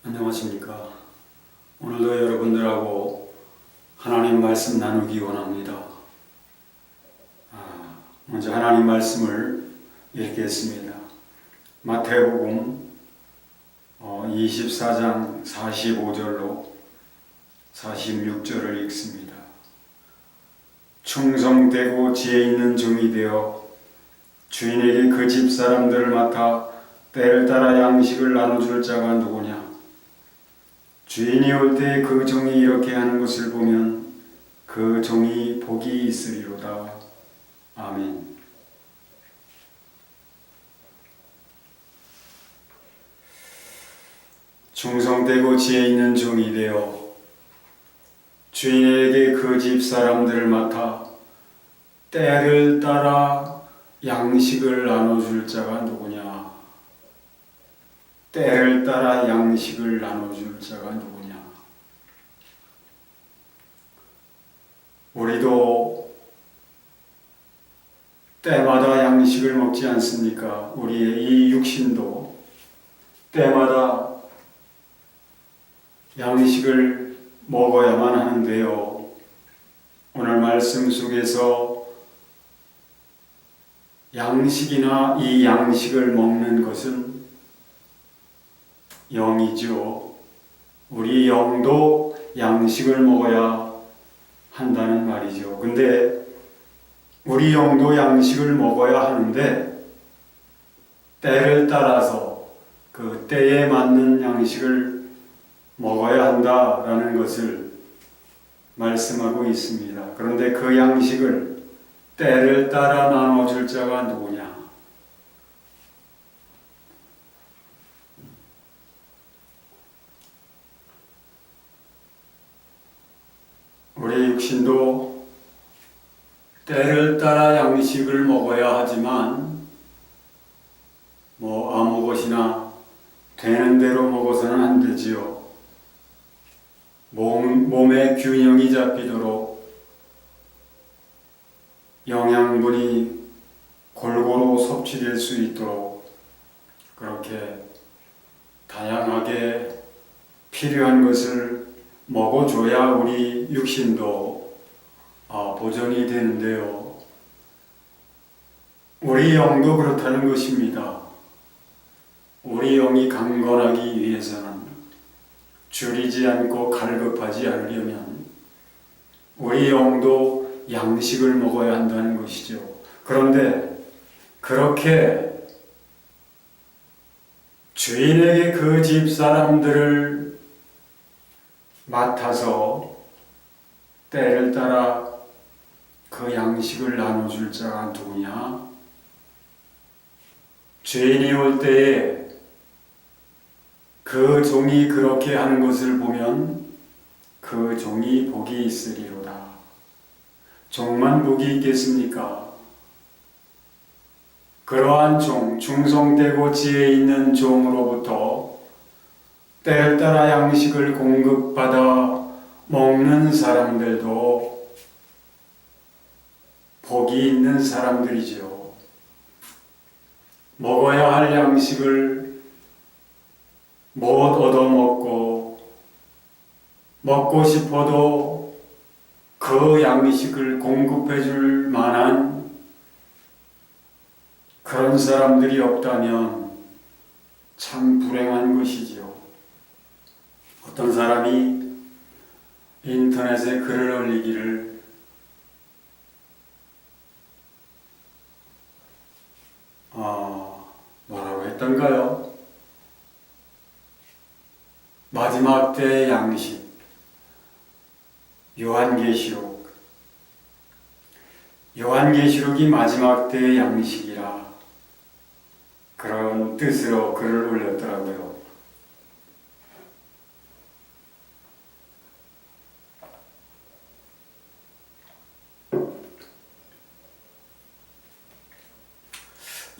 안녕하십니까. 오늘도 여러분들하고 하나님 말씀 나누기 원합니다. 먼저 하나님 말씀을 읽겠습니다. 마태복음 24장 45절로 46절을 읽습니다. 충성되고 지혜 있는 종이 되어 주인에게 그 집 사람들을 맡아 때를 따라 양식을 나눠줄 자가 누구냐? 주인이 올 때 그 종이 이렇게 하는 것을 보면 그 종이 복이 있으리로다. 아멘. 충성되고 지혜 있는 종이 되어 주인에게 그 집 사람들을 맡아 때를 따라 양식을 나눠줄 자가 누구냐? 때를 따라 양식을 나눠줄 자가 누구냐? 우리도 때마다 양식을 먹지 않습니까? 우리의 이 육신도 때마다 양식을 먹어야만 하는데요. 오늘 말씀 속에서 양식이나 이 양식을 먹는 것은 영이죠. 우리 영도 양식을 먹어야 한다는 말이죠. 근데 우리 영도 양식을 먹어야 하는데 때를 따라서 그 때에 맞는 양식을 먹어야 한다라는 것을 말씀하고 있습니다. 그런데 그 양식을 때를 따라 나눠줄 자가 누구냐? 우리 육신도 때를 따라 양식을 먹어야 하지만 아무 것이나 되는 대로 먹어서는 안 되지요. 몸의 균형이 잡히도록 영양분이 골고루 섭취될 수 있도록 그렇게 다양하게 필요한 것을 먹어줘야 우리 육신도 보존이 되는데요. 우리 영도 그렇다는 것입니다. 우리 영이 강건하기 위해서는 줄이지 않고 갈급하지 않으려면 우리 영도 양식을 먹어야 한다는 것이죠. 그런데 그렇게 주인에게 그 집 사람들을 맡아서 때를 따라 그 양식을 나눠줄 자가 누구냐? 주인이 올 때에 그 종이 그렇게 하는 것을 보면 그 종이 복이 있으리로다. 종만 복이 있겠습니까? 그러한 종, 충성되고 지혜 있는 종으로부터 때를 따라 양식을 공급받아 먹는 사람들도 복이 있는 사람들이죠. 먹어야 할 양식을 못 얻어먹고 먹고 싶어도 그 양식을 공급해 줄 만한 그런 사람들이 없다면 참 불행한 것이지요. 어떤 사람이 인터넷에 글을 올리기를 뭐라고 했던가요? 마지막 때의 양식, 요한계시록이 마지막 때의 양식이라 그런 뜻으로 글을 올렸더라고요.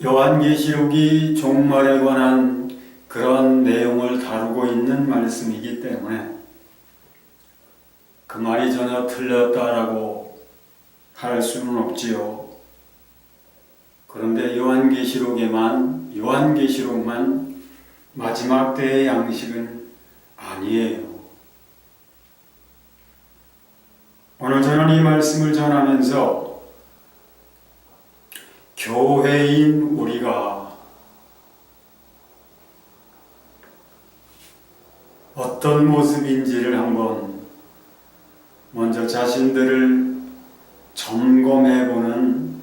요한계시록이 종말에 관한 그런 내용을 다루고 있는 말씀이기 때문에 그 말이 전혀 틀렸다라고 할 수는 없지요. 그런데 요한계시록만 마지막 때의 양식은 아니에요. 오늘 저는 이 말씀을 전하면서 교회인 우리가 어떤 모습인지를 한번 먼저 자신들을 점검해보는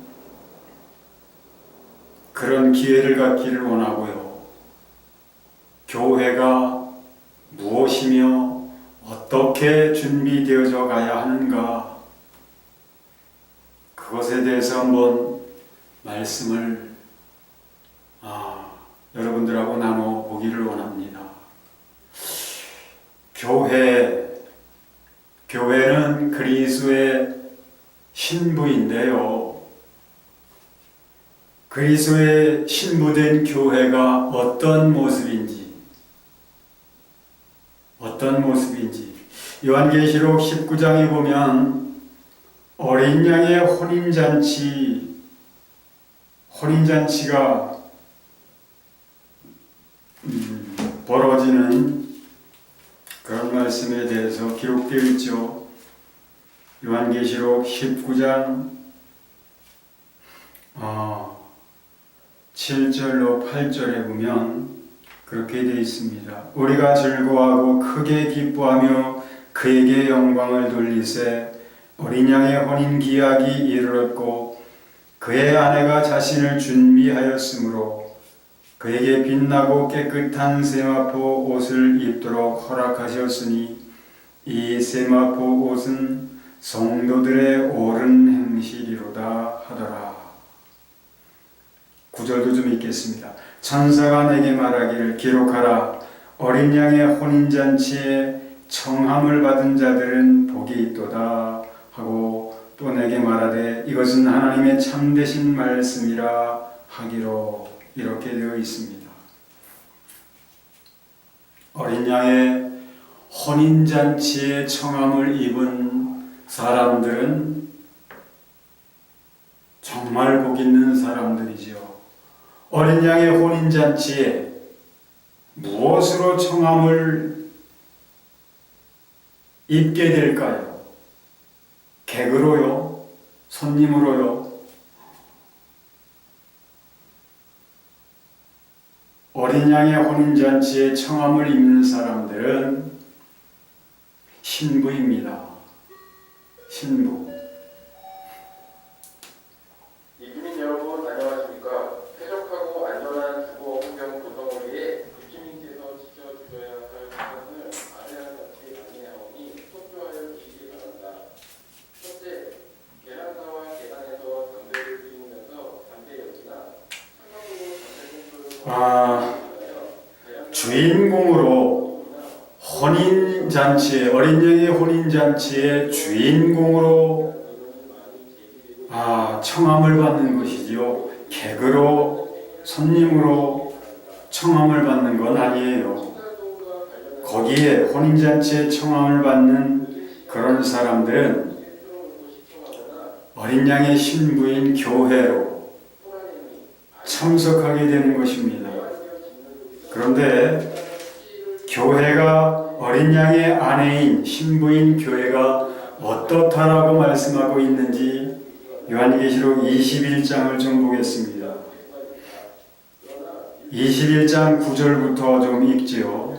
그런 기회를 갖기를 원하고요. 교회가 무엇이며 어떻게 준비되어져 가야 하는가, 그것에 대해서 한번 말씀을 여러분들하고 나눠보기를 원합니다. 교회는 그리스도의 신부인데요. 그리스도의 신부된 교회가 어떤 모습인지 요한계시록 19장에 보면 어린 양의 혼인잔치가 벌어지는 그런 말씀에 대해서 기록되어 있죠. 요한계시록 19장 7절로 8절에 보면 그렇게 되어 있습니다. 우리가 즐거워하고 크게 기뻐하며 그에게 영광을 돌리세 어린 양의 혼인 기약이 이르렀고 그의 아내가 자신을 준비하였으므로 그에게 빛나고 깨끗한 세마포 옷을 입도록 허락하셨으니 이 세마포 옷은 성도들의 옳은 행실이로다 하더라. 9절도 좀 읽겠습니다. 천사가 내게 말하기를 기록하라. 어린 양의 혼인잔치에 청함을 받은 자들은 복이 있도다 하고 또 내게 말하되 이것은 하나님의 참되신 말씀이라 하기로 이렇게 되어 있습니다. 어린 양의 혼인잔치에 청함을 입은 사람들은 정말 복 있는 사람들이죠. 어린 양의 혼인잔치에 무엇으로 청함을 입게 될까요? 객으로요? 손님으로요? 어린 양의 혼인잔치에 청함을 입는 사람들은 신부입니다. 신부. 이주민 여러분 안녕하십니까? 쾌적하고 안전한 주거 환경 구성을 위해 입주민께서 지켜주셔야 할 사항을 아내와 같이 안내하오니 협조하여 주시기 바란다. 첫째, 계란사와 계단에서 담배를 피우면서 담배 연기나 창문으로 담배 꽁초를 주인공으로 혼인잔치에 어린 양의 혼인잔치의 주인공으로 청함을 받는 것이지요. 객으로 손님으로 청함을 받는 건 아니에요. 거기에 혼인잔치에 청함을 받는 그런 사람들은 어린 양의 신부인 교회로 참석하게 되는 것입니다. 그런데 교회가 어린 양의 아내인 신부인 교회가 어떻다라고 말씀하고 있는지 요한계시록 21장을 좀 보겠습니다. 21장 9절부터 좀 읽지요.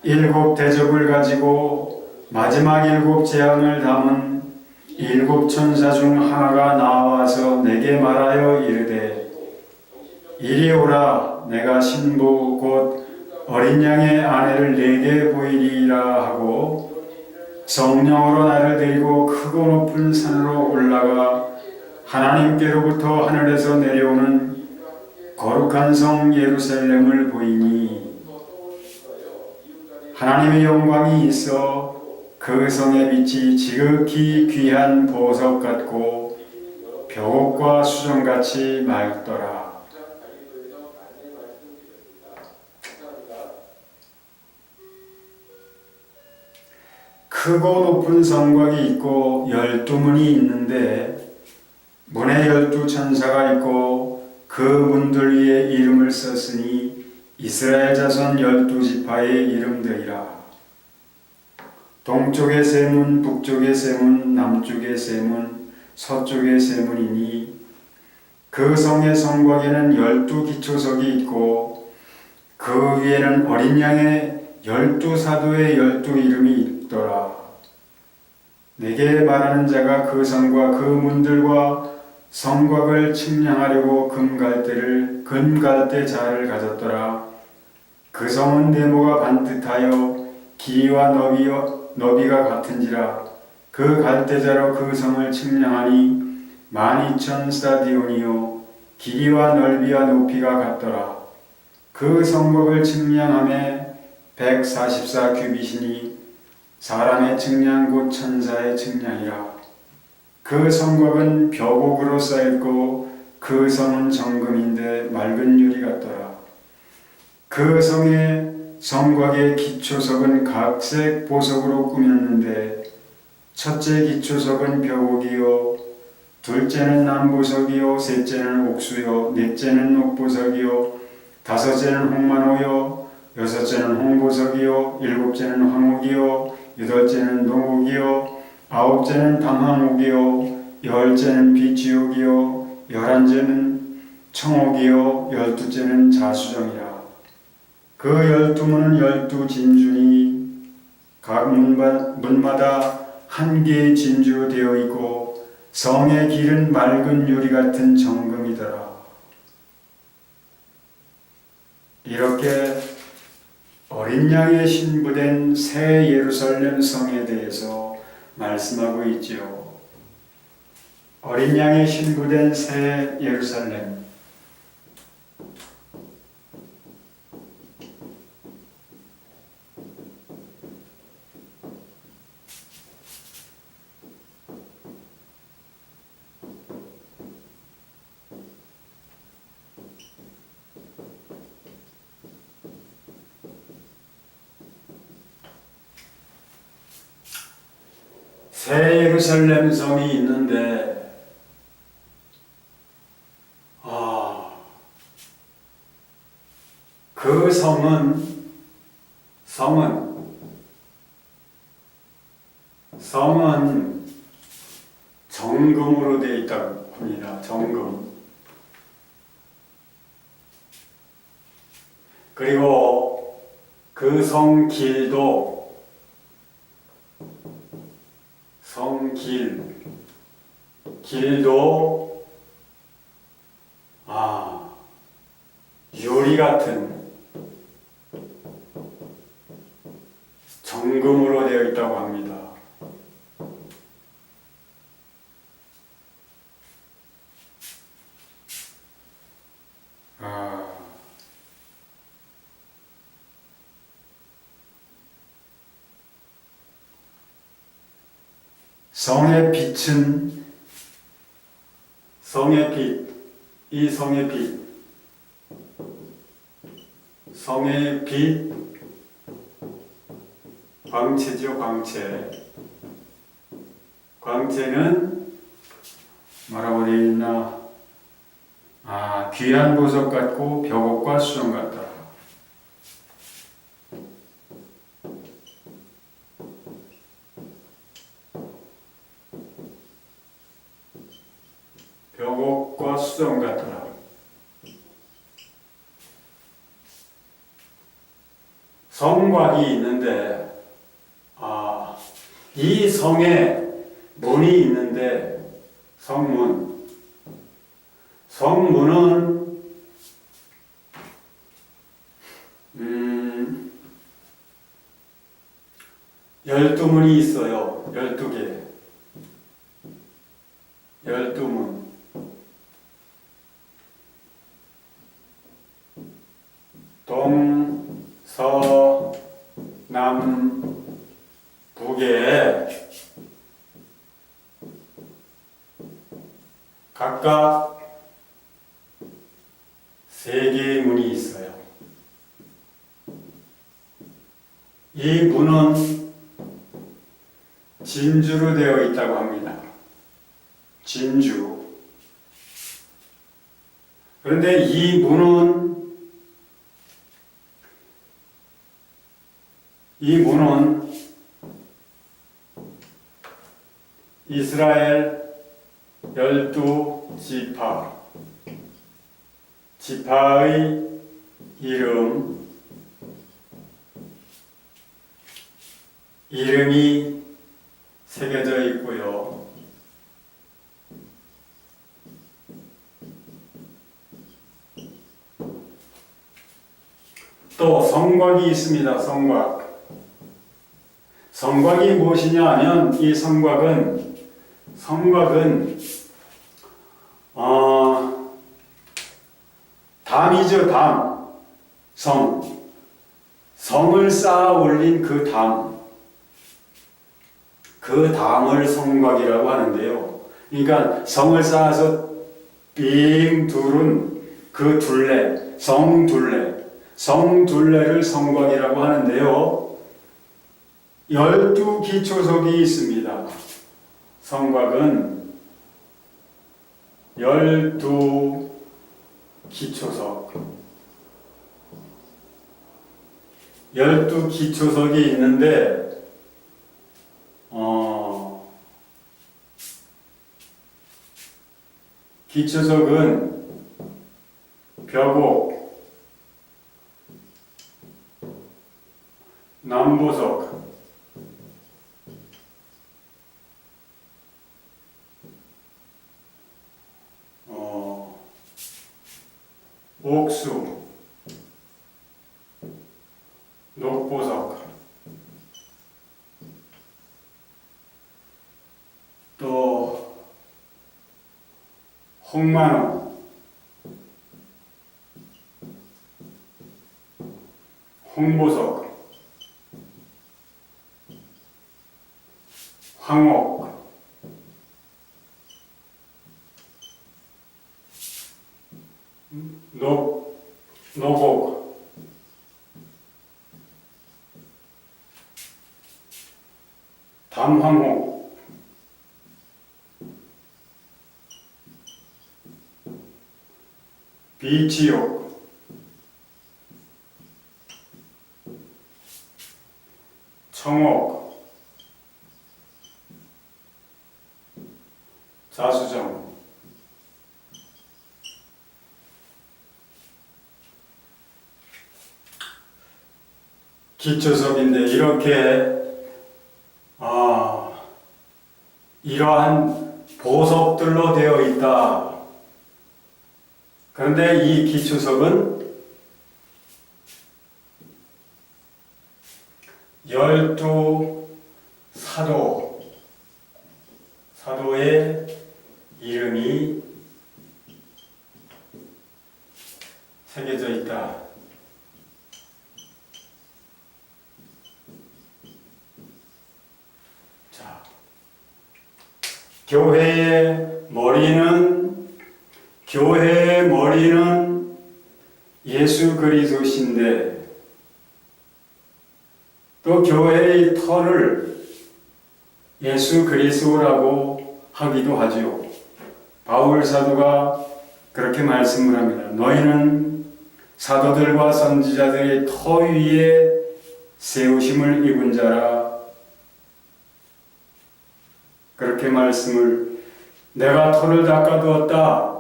7 대접을 가지고 마지막 7 재앙을 담은 7 천사 중 하나가 나와서 내게 말하여 이르되 이리 오라. 내가 신부 곧 어린 양의 아내를 내게 보이리라 하고 성령으로 나를 데리고 크고 높은 산으로 올라가 하나님께로부터 하늘에서 내려오는 거룩한 성 예루살렘을 보이니 하나님의 영광이 있어 그 성의 빛이 지극히 귀한 보석 같고 벽옥과 수정같이 맑더라. 크고 높은 성곽이 있고 12문이 있는데 문에 12 천사가 있고 그 문들 위에 이름을 썼으니 이스라엘 자손 12지파의 이름들이라. 동쪽의 세문, 북쪽의 세문, 남쪽의 세문, 서쪽의 세문이니 그 성의 성곽에는 12기초석이 있고 그 위에는 어린 양의 12사도의 12이름이 있더라. 내게 말하는 자가 그 성과 그 문들과 성곽을 측량하려고 금갈대 자를 가졌더라. 그 성은 네모가 반듯하여 길이와 너비가 같은지라. 그 갈대자로 그 성을 측량하니 12,000스타디온이요 길이와 넓이와 높이가 같더라. 그 성곽을 측량함에 144규빗이니 사람의 측량 곧 천사의 측량이라. 그 성곽은 벼곡으로 쌓였고 그 성은 정금인데 맑은 유리 같더라. 그 성곽의 기초석은 각색 보석으로 꾸몄는데 첫째 기초석은 벼곡이요 둘째는 남보석이요 셋째는 옥수요 넷째는 옥보석이요 다섯째는 홍만호요 여섯째는 홍보석이요 일곱째는 황옥이요 여덟째는 농옥이요 아홉째는 당황옥이요 열째는 비지옥이요 열한째는 청옥이요 열두째는 자수정이라. 그 12문은 12진주니 각 문마다 한 개의 진주로 되어 있고 성의 길은 맑은 유리 같은 정금이더라. 이렇게 어린 양의 신부된 새 예루살렘 성에 대해서 말씀하고 있지요. 어린 양의 신부된 새 예루살렘. 새 예루살렘 성이 있는데 그 성은 정금으로 되어 있다고 합니다. 정금. 그리고 그 성 길도 유리 같은 정금으로 되어 있다고 합니다. 성의 빛은 이 성의 빛, 광채죠, 광채. 광채는 뭐라고 되어 있나? 귀한 보석 같고 벼곡과 수정 같다. 벼곡과 수정 같더라. 성곽이 있는데 이 성에 문이 있는데 성문은 12문이 있어요. 12개. 12문. 동, 서, 남, 북에 각각 3개의 문이 있어요. 이 문은 진주로 되어 있다고 합니다. 진주. 그런데 이 문은 이 문은 이스라엘 12지파, 지파의 이름이 새겨져 있고요. 또 성곽이 있습니다. 성곽이 무엇이냐 하면 이 성곽은 담이죠. 성을 쌓아 올린 그 담을 성곽이라고 하는데요. 그러니까 성을 쌓아서 빙 두른 그 성둘레를 성곽이라고 하는데요. 12기초석이 있습니다. 성곽은 12기초석. 12기초석이 있는데, 기초석은 벽옥, 남보석, 옥수, 녹보석, 또 홍만호, 홍보석, 황옥, 노곡, 담황옥, 비치옥, 청옥, 자수정, 기초석인데 이렇게 이러한 보석들로 되어 있다. 그런데 이 기초석은 12사도의 이름이 새겨져 있다. 자, 교회의 머리는 예수 그리스도신데 또 교회의 털을 예수 그리스도라고 하기도 하지요. 바울 사도가 그렇게 말씀을 합니다. 너희는 사도들과 선지자들의 터 위에 세우심을 입은 자라. 그렇게 말씀을, 내가 터를 닦아두었다.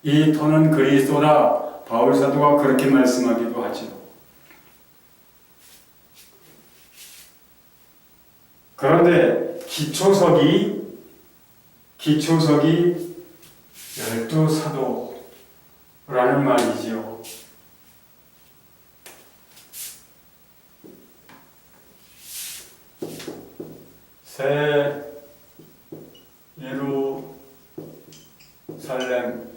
이 터는 그리스도다. 바울 사도가 그렇게 말씀하기도 하죠. 그런데 기초석이 12사도라는 말이지요. 새 예루살렘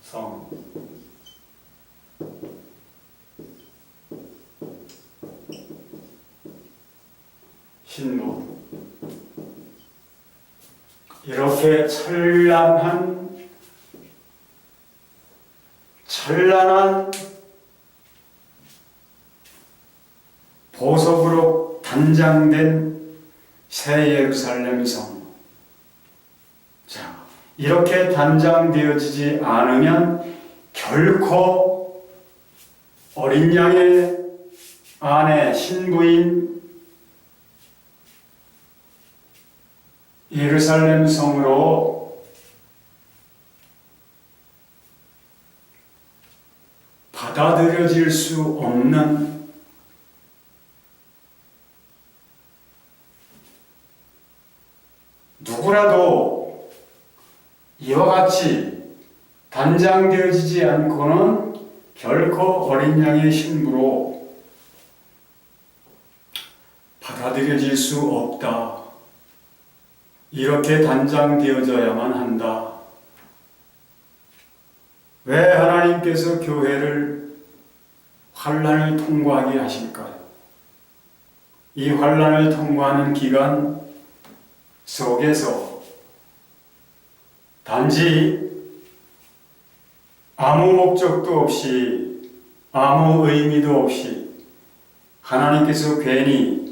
성, 신부, 이렇게 찬란한 보석으로 단장된 새 예루살렘 성. 자, 이렇게 단장되어지지 않으면 결코 어린 양의 아내 신부인 예루살렘 성으로 받아들여질 수 없는 누구라도 이와 같이 단장되어지지 않고는 결코 어린 양의 신부로 받아들여질 수 없다. 이렇게 단장되어져야만 한다. 왜 하나님께서 교회를 환난을 통과하게 하실까요? 이 환난을 통과하는 기간 속에서 단지 아무 목적도 없이 아무 의미도 없이 하나님께서 괜히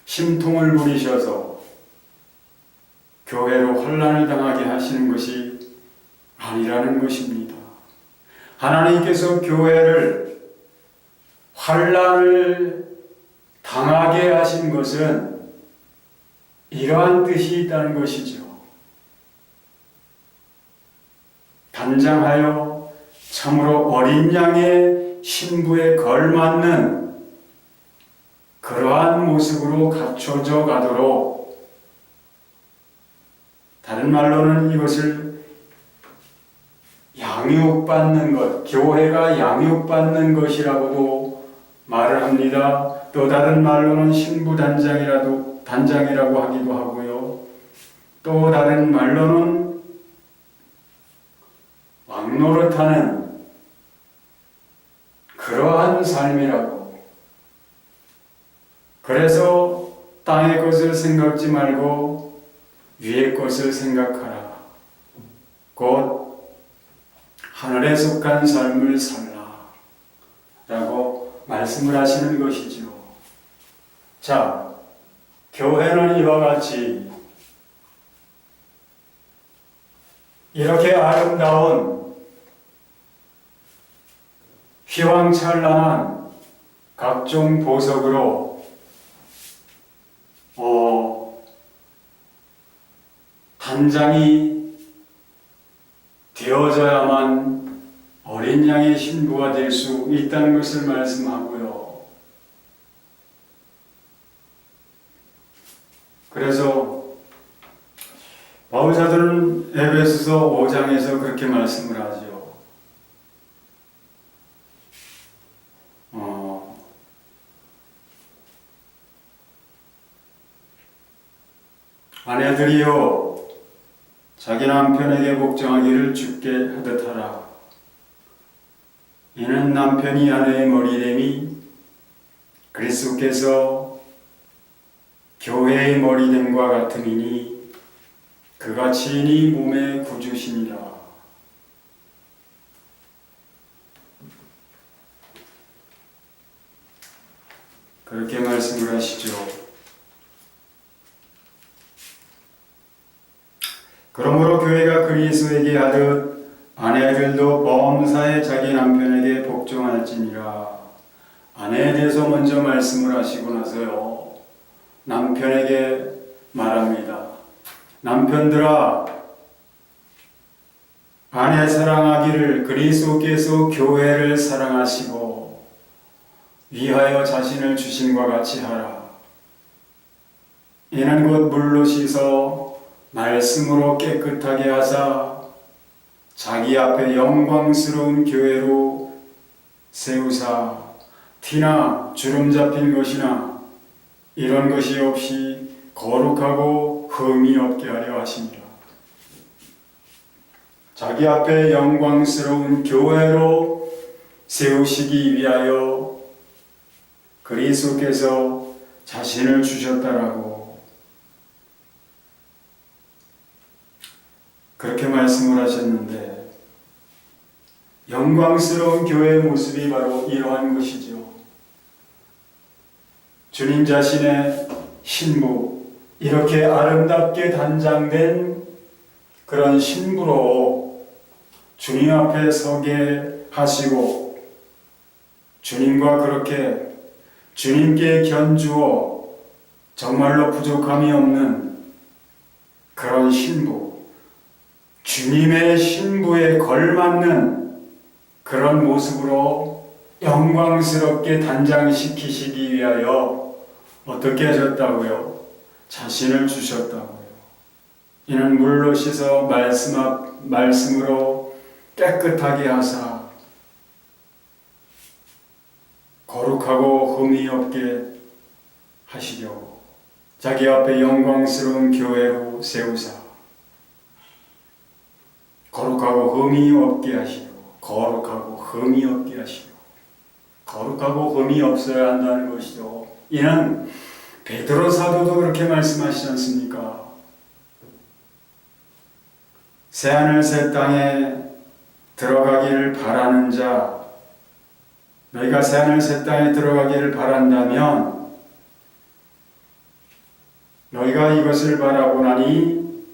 심통을 부리셔서 교회로 환난을 당하게 하시는 것이 아니라는 것입니다. 하나님께서 교회를 환난을 당하게 하신 것은 이러한 뜻이 있다는 것이죠. 단장하여 참으로 어린 양의 신부에 걸맞는 그러한 모습으로 갖춰져 가도록, 다른 말로는 이것을 양육받는 것, 교회가 양육받는 것이라고도 말을 합니다. 또 다른 말로는 신부 단장이라고 하기도 하고요. 또 다른 말로는 왕노릇하는 그러한 삶이라고. 그래서 땅의 것을 생각지 말고 위의 것을 생각하라. 곧 하늘에 속한 삶을 살라. 라고 말씀을 하시는 것이죠. 자, 교회는 이와 같이 이렇게 아름다운 휘황찬란한 각종 보석으로 단장이 되어져야만 어린 양의 신부가 될 수 있다는 것을 말씀하고요. 그래서 바울사도는 에베소서 5장에서 그렇게 말씀을 하죠. 아내들이여 자기 남편에게 복종하기를 주께 하듯 하라. 이는 남편이 아내의 머리됨이 그리스도께서 교회의 머리됨과 같음이니 그가 친히 몸의 구주시니라. 그렇게 말씀을 하시죠. 그러므로 교회가 그리스도에게 하듯 아내들도 범사에 자기 남편에게 복종할지니라. 아내에 대해서 먼저 말씀을 하시고 나서요, 남편에게 말합니다. 남편들아, 아내 사랑하기를 그리스도께서 교회를 사랑하시고 위하여 자신을 주심과 같이 하라. 이는 곧 물로 씻어 말씀으로 깨끗하게 하사 자기 앞에 영광스러운 교회로 세우사 티나 주름 잡힌 것이나 이런 것이 없이 거룩하고 흠이 없게 하려 하십니다. 자기 앞에 영광스러운 교회로 세우시기 위하여 그리스도께서 자신을 주셨다라고 그렇게 말씀을 하셨는데, 영광스러운 교회의 모습이 바로 이러한 것이죠. 주님 자신의 신부, 이렇게 아름답게 단장된 그런 신부로 주님 앞에 서게 하시고 주님과 그렇게 주님께 견주어 정말로 부족함이 없는 그런 신부, 주님의 신부에 걸맞는 그런 모습으로 영광스럽게 단장시키시기 위하여 어떻게 하셨다고요? 자신을 주셨다고요. 이는 물로 씻어 말씀으로 깨끗하게 하사 거룩하고 흠이 없게 하시려고 자기 앞에 영광스러운 교회로 세우사 거룩하고 흠이 없게 하시려고 거룩하고 흠이 없게 하시려고 거룩하고 흠이 없어야 한다는 것이죠. 이는 베드로 사도도 그렇게 말씀하시지 않습니까? 새하늘 새 땅에 들어가기를 바라는 자, 너희가 새하늘 새 땅에 들어가기를 바란다면 너희가 이것을 바라고 나니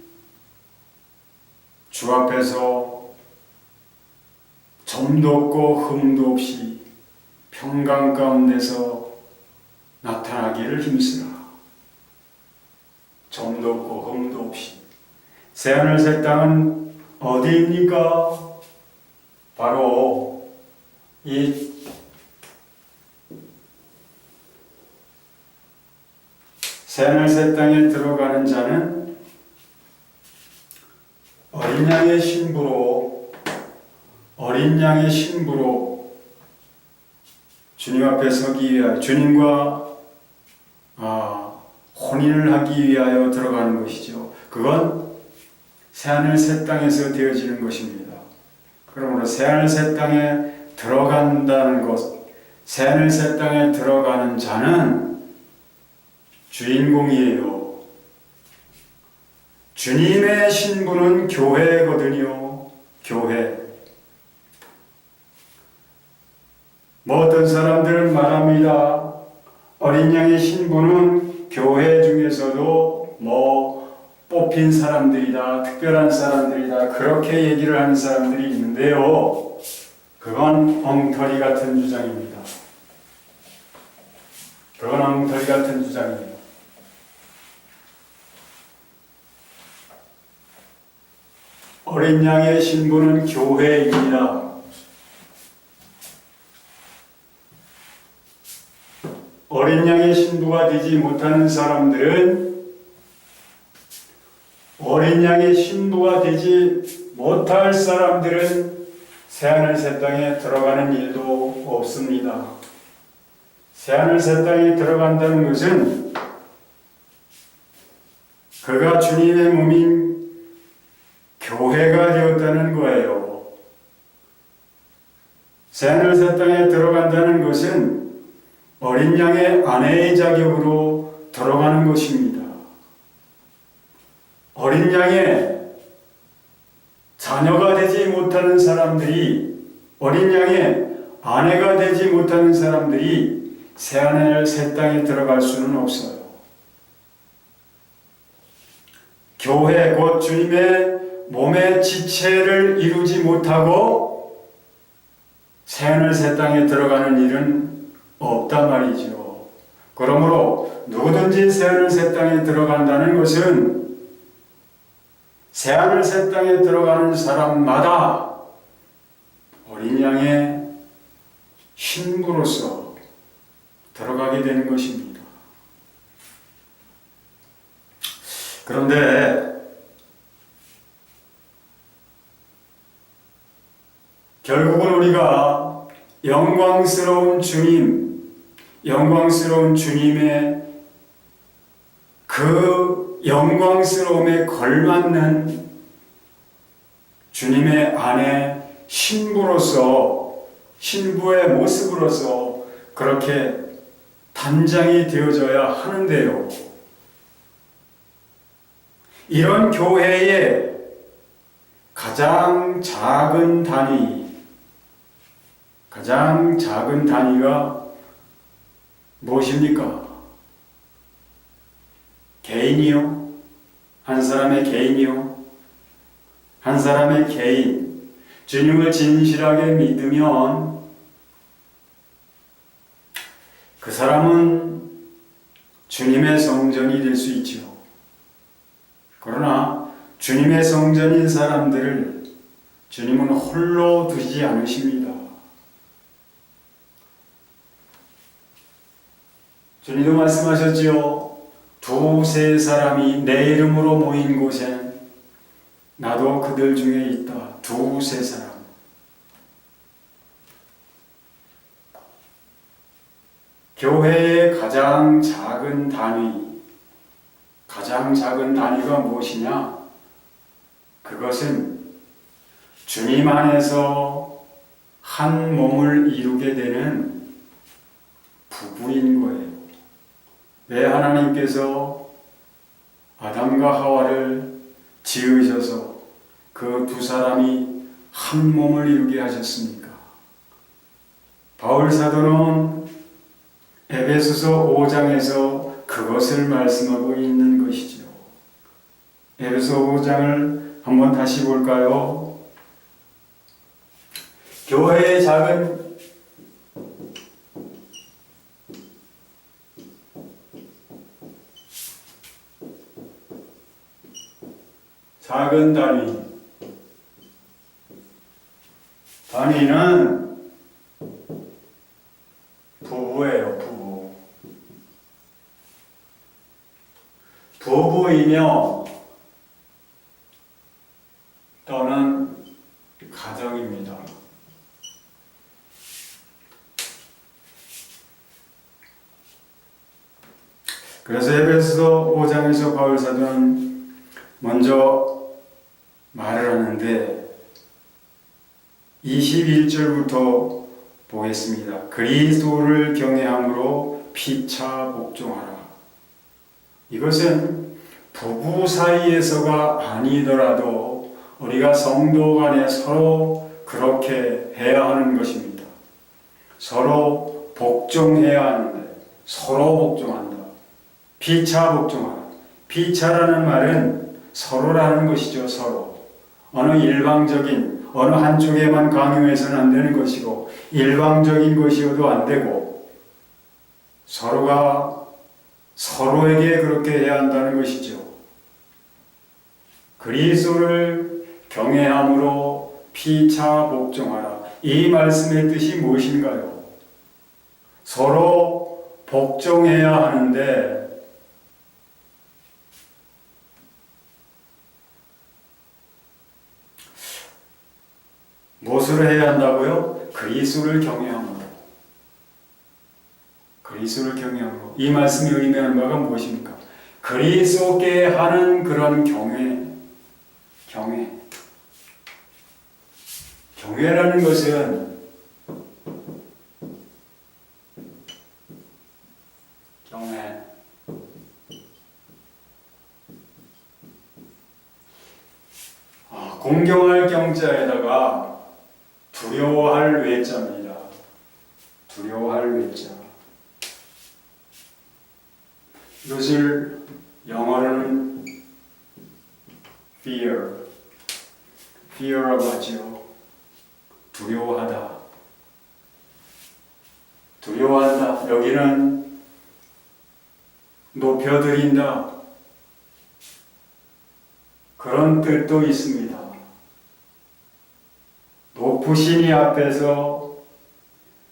주 앞에서 점도 없고 흠도 없이 평강 가운데서 나타나기를 힘쓰라. 점도 없고 흠도 없이. 새하늘 새 땅은 어디입니까? 바로 이 새하늘 새 땅에 들어가는 자는 어린 양의 신부로 주님 앞에 서기 위하여 주님과 혼인을 하기 위하여 들어가는 것이죠. 그건 새하늘 새 땅에서 되어지는 것입니다. 그러므로 새하늘 새 땅에 들어간다는 것, 새하늘 새 땅에 들어가는 자는 주인공이에요. 주님의 신부는 교회거든요. 교회. 어떤 사람들은 말합니다. 어린 양의 신부는 교회 중에서도 뽑힌 사람들이다, 특별한 사람들이다, 그렇게 얘기를 하는 사람들이 있는데요. 그건 엉터리 같은 주장입니다. 그건 엉터리 같은 주장이에요. 어린 양의 신부는 교회입니다. 어린 양의 신부가 되지 못하는 사람들은 어린 양의 신부가 되지 못할 사람들은 새하늘 새 땅에 들어가는 일도 없습니다. 새하늘 새 땅에 들어간다는 것은 그가 주님의 몸인 교회가 되었다는 거예요. 새하늘 새 땅에 들어간다는 것은 어린 양의 아내의 자격으로 들어가는 것입니다. 어린 양의 자녀가 되지 못하는 사람들이, 어린 양의 아내가 되지 못하는 사람들이 새하늘 새 땅에 들어갈 수는 없어요. 교회 곧 주님의 몸의 지체를 이루지 못하고 새하늘 새 땅에 들어가는 일은 없단 말이죠. 그러므로 누구든지 새하늘 새 땅에 들어간다는 것은 새하늘 새 땅에 들어가는 사람마다 어린 양의 신부로서 들어가게 되는 것입니다. 그런데 결국은 우리가 영광스러운 주님의 그 영광스러움에 걸맞는 주님의 아내 신부로서, 신부의 모습으로서 그렇게 단장이 되어져야 하는데요. 이런 교회의 가장 작은 단위가 무엇입니까? 개인이요? 한 사람의 개인이요? 한 사람의 개인. 주님을 진실하게 믿으면 그 사람은 주님의 성전이 될 수 있지요. 그러나 주님의 성전인 사람들을 주님은 홀로 두지 않으십니다. 주님도 말씀하셨지요. 두세 사람이 내 이름으로 모인 곳엔 나도 그들 중에 있다. 두세 사람. 교회의 가장 작은 단위가 무엇이냐? 그것은 주님 안에서 한 몸을 이루게 되는 부부인 거예요. 왜 하나님께서 아담과 하와를 지으셔서 그 두 사람이 한 몸을 이루게 하셨습니까? 바울 사도는 에베소서 5장에서 그것을 말씀하고 있는 것이죠. 에베소 5장을 한번 다시 볼까요? 교회의 작은 단위는 부부예요. 부부이며 또는 가정입니다. 그래서 에베소 5장에서 바울 사도는 먼저 말을 하는데 21절부터 보겠습니다. 그리스도를 경외함으로 피차 복종하라. 이것은 부부 사이에서가 아니더라도 우리가 성도 간에 서로 그렇게 해야 하는 것입니다. 서로 복종해야 하는데 서로 복종한다. 피차 복종하라. 피차라는 말은 서로라는 것이죠. 서로. 어느 한쪽에만 강요해서는 안 되는 것이고 일방적인 것이어도 안 되고 서로가 서로에게 그렇게 해야 한다는 것이죠. 그리스도를 경외함으로 피차 복종하라. 이 말씀의 뜻이 무엇인가요? 서로 복종해야 하는데 무엇을 해야 한다고요? 그리스도를 경외함으로. 그리스도를 경외함으로. 이 말씀이 의미하는 바가 무엇입니까? 그리스도께 하는 그런 경외라는 것은 공경할 경자에다가 두려워할 외자입니다. 두려워할 외자. 이것을 영어로는 fear라고 하죠. 두려워하다. 두려워한다. 여기는 높여드린다. 그런 뜻도 있습니다. 높으신 이 앞에서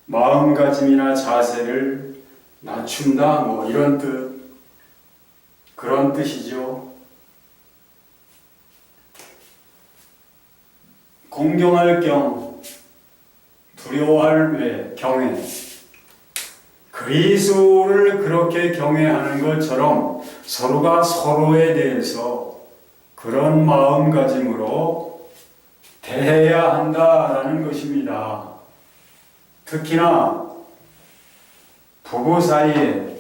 마음가짐이나 자세를 낮춘다, 이런 뜻, 그런 뜻이죠. 공경할 경, 두려워할 외, 경외. 그리스도를 그렇게 경외하는 것처럼 서로가 서로에 대해서 그런 마음가짐으로 대해야 한다라는 것입니다. 특히나 부부 사이에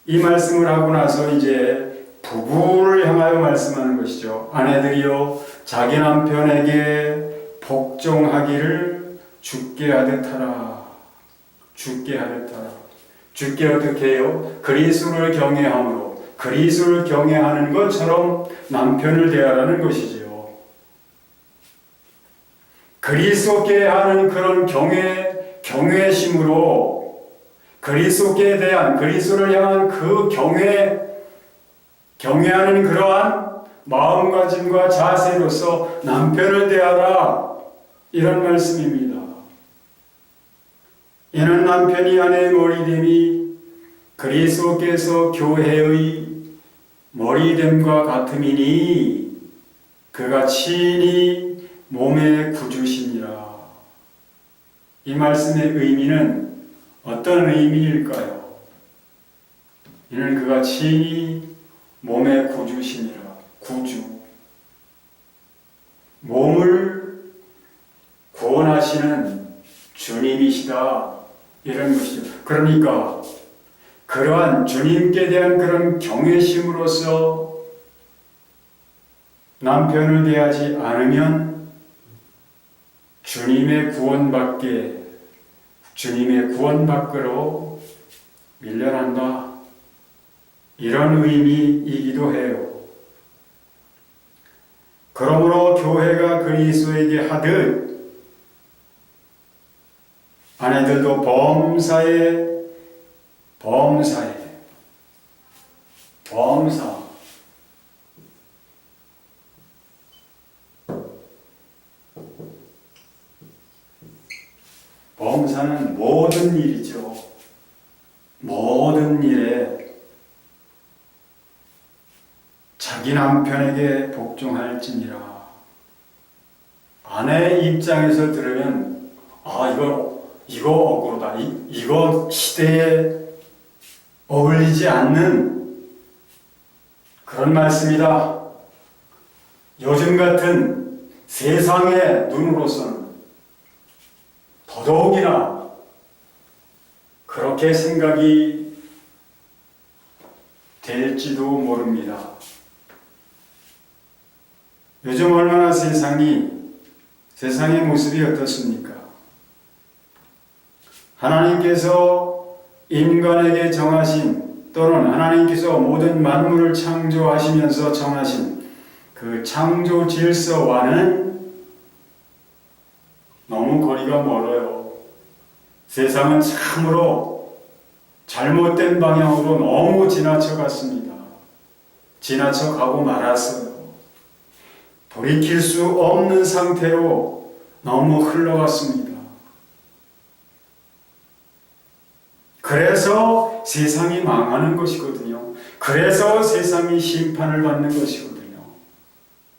이 말씀을 하고 나서 이제 부부를 향하여 말씀하는 것이죠. 아내들이여 자기 남편에게 복종하기를 주께 하듯 하라. 주께 하듯 하라. 주께 어떻게 해요? 그리스도를 경외함으로 그리스도를 경외하는 것처럼 남편을 대하라는 것이지요. 그리스도께 하는 그런 경외심으로 그리스도께 대한, 그리스도를 향한 그 경외하는 그러한 마음가짐과 자세로서 남편을 대하라, 이런 말씀입니다. 이는 남편이 아내의 머리됨이 그리스도께서 교회의 머리됨과 같음이니 그가 친히 몸의 구주시니라. 이 말씀의 의미는 어떤 의미일까요? 이는 그가 친히 몸의 구주시니라. 구주. 몸을 구원하시는 주님이시다, 이런 것이죠. 그러니까 그러한 주님께 대한 그런 경외심으로서 남편을 대하지 않으면 주님의 구원 밖으로 밀려난다, 이런 의미이기도 해요. 그러므로 교회가 그리스도에게 하듯 아내들도 범사 범사는 모든 일이죠. 모든 일에 자기 남편에게 복종할지니라. 아내의 입장에서 들으면 이거 억울하다. 이거 시대에 어울리지 않는 그런 말씀이다. 요즘 같은 세상의 눈으로서는 더더욱이나 그렇게 생각이 될지도 모릅니다. 요즘 얼마나 세상의 모습이 어떻습니까? 하나님께서 인간에게 정하신, 또는 하나님께서 모든 만물을 창조하시면서 정하신 그 창조 질서와는 너무 거리가 멀어요. 세상은 참으로 잘못된 방향으로 너무 지나쳐갔습니다. 지나쳐가고 말았어요. 돌이킬 수 없는 상태로 너무 흘러갔습니다. 그래서 세상이 망하는 것이거든요. 그래서 세상이 심판을 받는 것이거든요.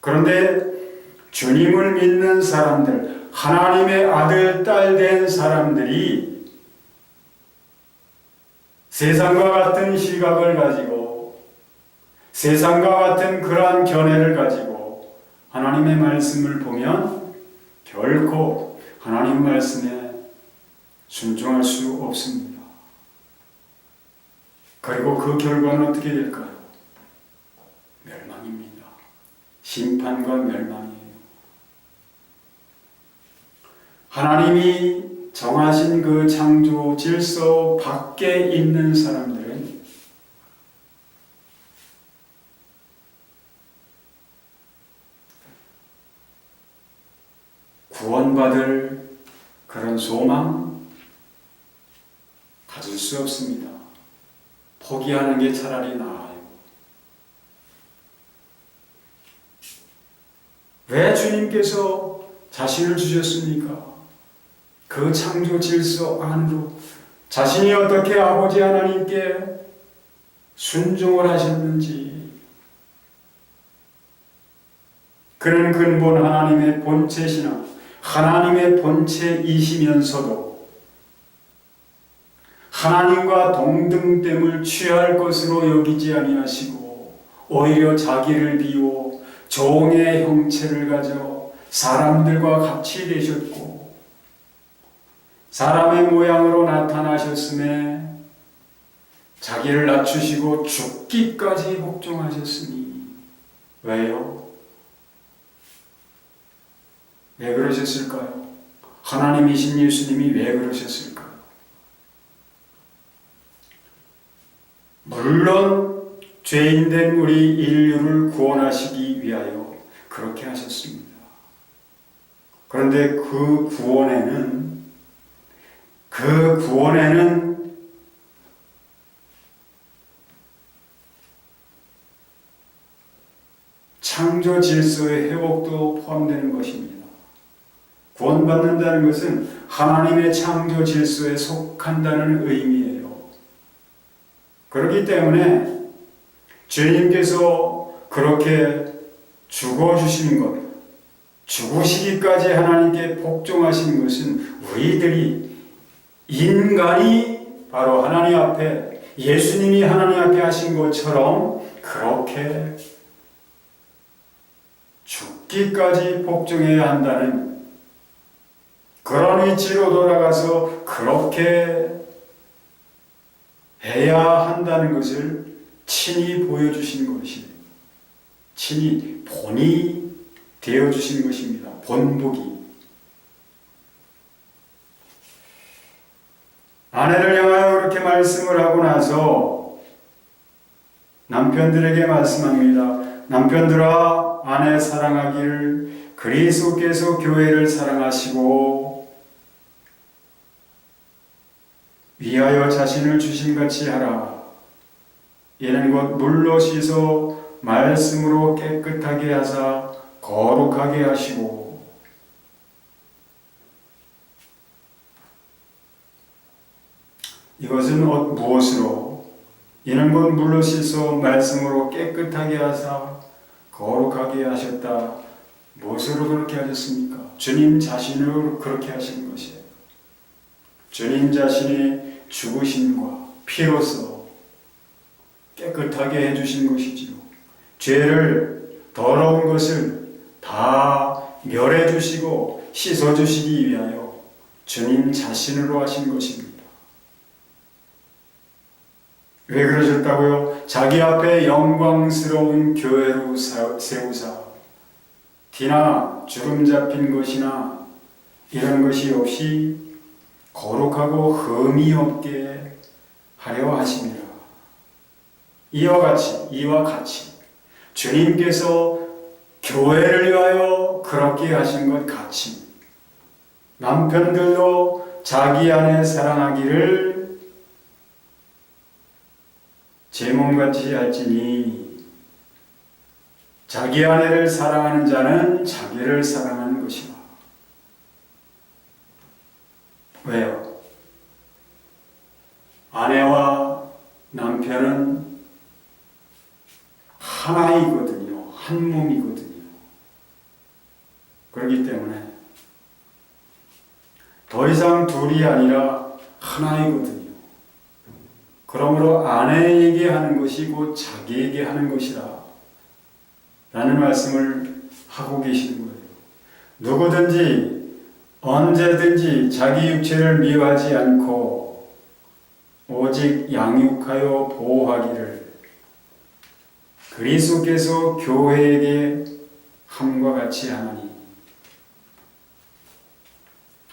그런데 주님을 믿는 사람들, 하나님의 아들, 딸 된 사람들이 세상과 같은 시각을 가지고, 세상과 같은 그러한 견해를 가지고 하나님의 말씀을 보면 결코 하나님 말씀에 순종할 수 없습니다. 그리고 그 결과는 어떻게 될까요? 멸망입니다. 심판과 멸망이에요. 하나님이 정하신 그 창조 질서 밖에 있는 사람들은 구원받을 그런 소망 가질 수 없습니다. 포기하는 게 차라리 나아요. 왜 주님께서 자신을 주셨습니까? 그 창조 질서 안으로 자신이 어떻게 아버지 하나님께 순종을 하셨는지, 그는 근본 하나님의 본체시나 하나님의 본체이시면서도 하나님과 동등됨을 취할 것으로 여기지 아니하시고 오히려 자기를 비워 종의 형체를 가져 사람들과 같이 되셨고 사람의 모양으로 나타나셨음에 자기를 낮추시고 죽기까지 복종하셨으니 왜요? 왜 그러셨을까요? 하나님이신 예수님이 왜 그러셨을까요? 물론 죄인된 우리 인류를 구원하시기 위하여 그렇게 하셨습니다. 그런데 그 구원에는 창조 질서의 회복도 포함되는 것입니다. 구원받는다는 것은 하나님의 창조 질서에 속한다는 의미예요. 그렇기 때문에 주님께서 그렇게 죽어주신 것, 죽으시기까지 하나님께 복종하신 것은 우리들이 인간이 바로 하나님 앞에 예수님이 하나님 앞에 하신 것처럼 그렇게 죽기까지 복종해야 한다는 그런 위치로 돌아가서 그렇게 해야 한다는 것을 친히 보여주신 것이 친히 본이 되어주신 것입니다. 본보기. 아내를 향하여 그렇게 말씀을 하고 나서 남편들에게 말씀합니다. 남편들아, 아내 사랑하기를 그리스도께서 교회를 사랑하시고 위하여 자신을 주신같이 하라. 이는 곧 물로 씻어 말씀으로 깨끗하게 하사 거룩하게 하시고 이것은 무엇으로? 이는 곧 물로 씻어 말씀으로 깨끗하게 하사 거룩하게 하셨다. 무엇으로 그렇게 하셨습니까? 주님 자신으로 그렇게 하신 것이에요. 주님 자신이 죽으심과 피로써 깨끗하게 해주신 것이지요. 죄를 더러운 것을 다 멸해주시고 씻어주시기 위하여 주님 자신으로 하신 것입니다. 왜 그러셨다고요? 자기 앞에 영광스러운 교회로 세우사 티나 주름 잡힌 것이나 이런 것이 없이 거룩하고 흠이 없게 하려 하심이라. 이와 같이 주님께서 교회를 위하여 그렇게 하신 것 같이 남편들도 자기 아내 사랑하기를 제 몸같이 할지니 자기 아내를 사랑하는 자는 자기를 사랑하는 것이라. 왜요? 아내와 남편은 하나이거든요. 한 몸이거든요. 그렇기 때문에 더 이상 둘이 아니라 하나이거든요. 그러므로 아내에게 하는 것이 곧 자기에게 하는 것이라 라는 말씀을 하고 계시는 거예요. 누구든지 언제든지 자기 육체를 미워하지 않고 오직 양육하여 보호하기를 그리스도께서 교회에게 함과 같이 하나니.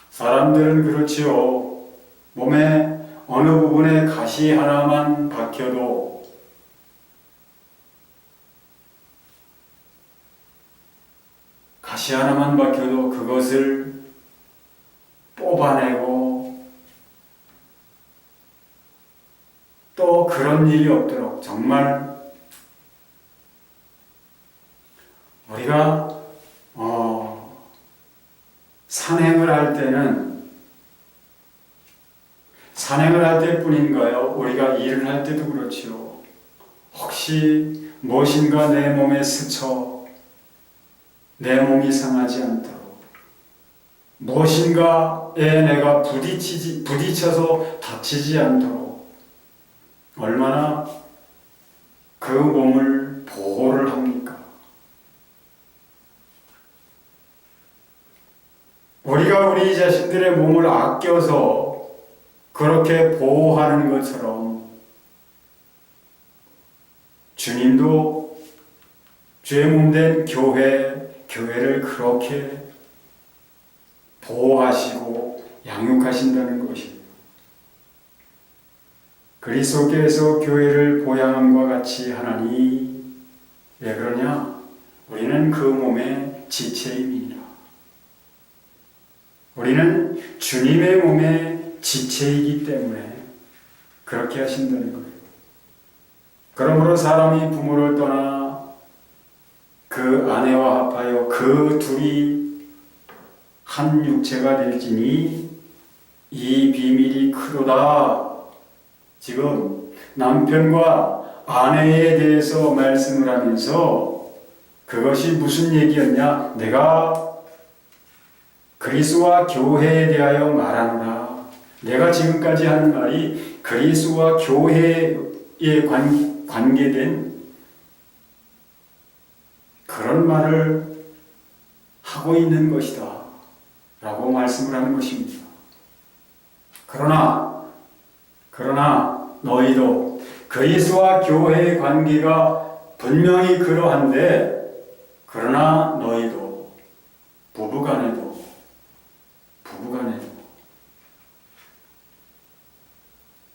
사람들은 그렇지요. 몸에 어느 부분에 가시 하나만 박혀도 그것을 뽑아내고 또 그런 일이 없도록 정말 우리가 산행을 할 때뿐인가요? 우리가 일을 할 때도 그렇지요. 혹시 무엇인가 내 몸에 스쳐 내 몸이 상하지 않도록 무엇인가에 내가 부딪혀서 다치지 않도록 얼마나 그 몸을 보호를 합니까? 우리가 우리 자신들의 몸을 아껴서 그렇게 보호하는 것처럼 주님도 죄 몸된 교회를 그렇게 보호하시고 양육하신다는 것이에요. 그리스도께서 교회를 보양함과 같이 하나니. 왜 그러냐? 우리는 그 몸의 지체임이니라. 우리는 주님의 몸의 지체이기 때문에 그렇게 하신다는 거예요. 그러므로 사람이 부모를 떠나 그 그 아내와 합하여 그 둘이 한 육체가 될지니 이 비밀이 크도다. 지금 남편과 아내에 대해서 말씀을 하면서 그것이 무슨 얘기였냐? 내가 그리스도와 교회에 대하여 말하노라. 내가 지금까지 하는 말이 그리스도와 교회에 관계된 그런 말을 하고 있는 것이다 라고 말씀을 하는 것입니다. 그러나 너희도 그리스도와 교회의 관계가 분명히 그러한데, 그러나 너희도 부부간에도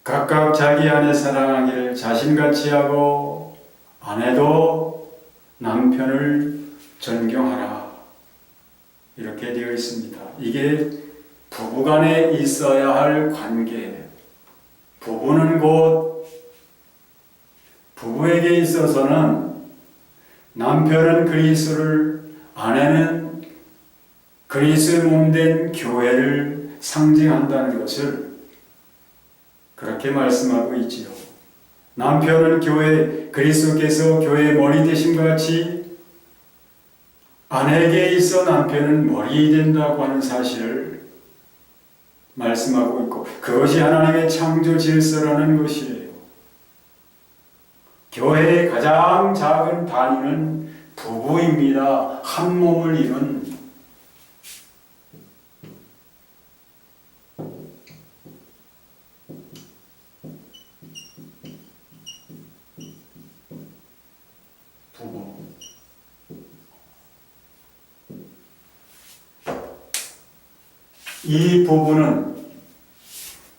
각각 자기 아내 사랑하기를 자신같이 하고 아내도 남편을 존경하라. 이렇게 되어 있습니다. 이게 부부간에 있어야 할 관계. 부부는 곧 부부에게 있어서는 남편은 그리스도를, 아내는 그리스도의 몸된 교회를 상징한다는 것을 그렇게 말씀하고 있지요. 남편은 그리스도께서 교회의 머리 되심과 같이 아내에게 있어 남편은 머리 된다고 하는 사실을 말씀하고 있고, 그것이 하나님의 창조 질서라는 것이에요. 교회의 가장 작은 단위는 부부입니다. 한 몸을 이룬. 부부.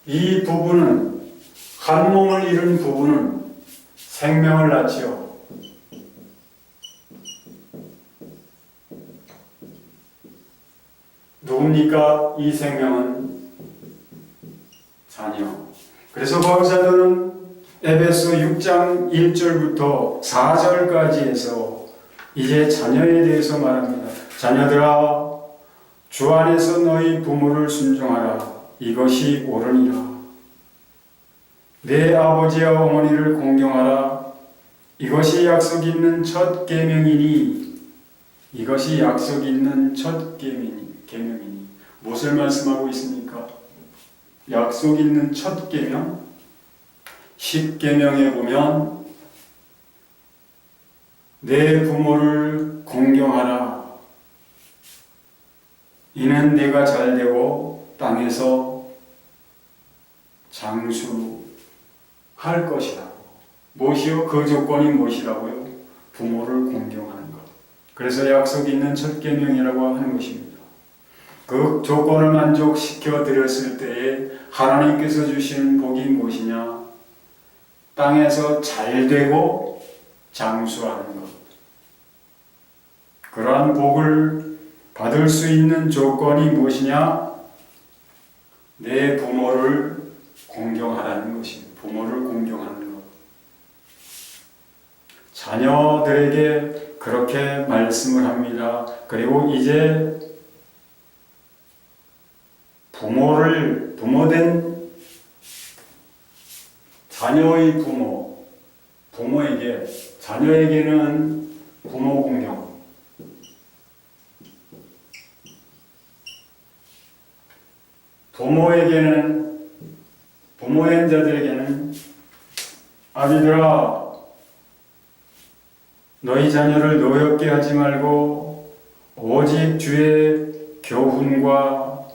이 부부는 한 몸을 이룬 부부는 생명을 낳지요. 누굽니까? 이 생명은 자녀. 그래서 바울사도는 에베소 6장 1절부터 4절까지 해서 이제 자녀에 대해서 말합니다. 자녀들아, 주 안에서 너희 부모를 순종하라. 이것이 옳으니라. 내 아버지와 어머니를 공경하라. 이것이 약속 있는 첫 계명이니. 이것이 약속 있는 첫 계명이니. 무엇을 말씀하고 있습니까? 약속 있는 첫 계명. 10계명에 보면 내 부모를 공경하라. 이는 내가 잘되고 땅에서 장수할 것이라고. 무엇이요? 그 조건이 무엇이라고요? 부모를 공경하는 것. 그래서 약속 있는 첫 계명이라고 하는 것입니다. 그 조건을 만족시켜 드렸을 때에 하나님께서 주시는 복이 무엇이냐? 땅에서 잘되고 장수하는 것. 그러한 복을 받을 수 있는 조건이 무엇이냐? 내 부모를 공경하라는 것입니다. 부모를 공경하는 것. 자녀들에게 그렇게 말씀을 합니다. 그리고 이제 부모된 자녀의 부모에게, 자녀에게는 부모 공경, 부모인 자들에게는 아비들아, 너희 자녀를 노엽게 하지 말고 오직 주의 교훈과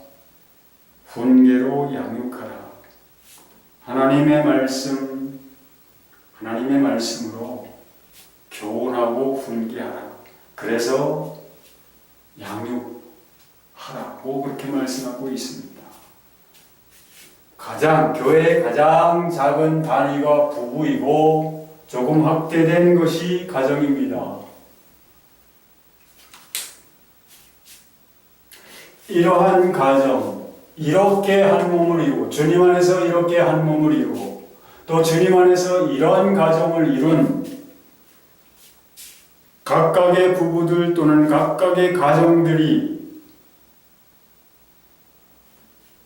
훈계로 양육하라. 하나님의 말씀으로 교훈하고 훈계하라. 그래서 양육하라고 그렇게 말씀하고 있습니다. 교회의 가장 작은 단위가 부부이고 조금 확대된 것이 가정입니다. 이러한 가정, 이렇게 한 몸을 이루고, 주님 안에서 이렇게 한 몸을 이루고, 또 주님 안에서 이러한 가정을 이룬 각각의 부부들 또는 각각의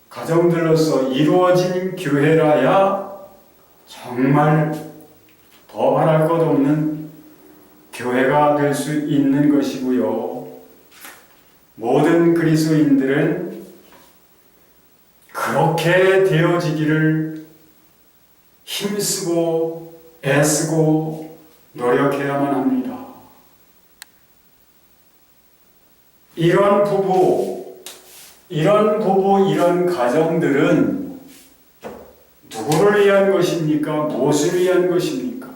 가정들로서 이루어진 교회라야 정말 더 바랄 것 없는 교회가 될 수 있는 것이고요. 모든 그리스도인들은 그렇게 되어지기를 힘쓰고 애쓰고 노력해야만 합니다. 이런 부부, 이런 가정들은 누구를 위한 것입니까? 무엇을 위한 것입니까?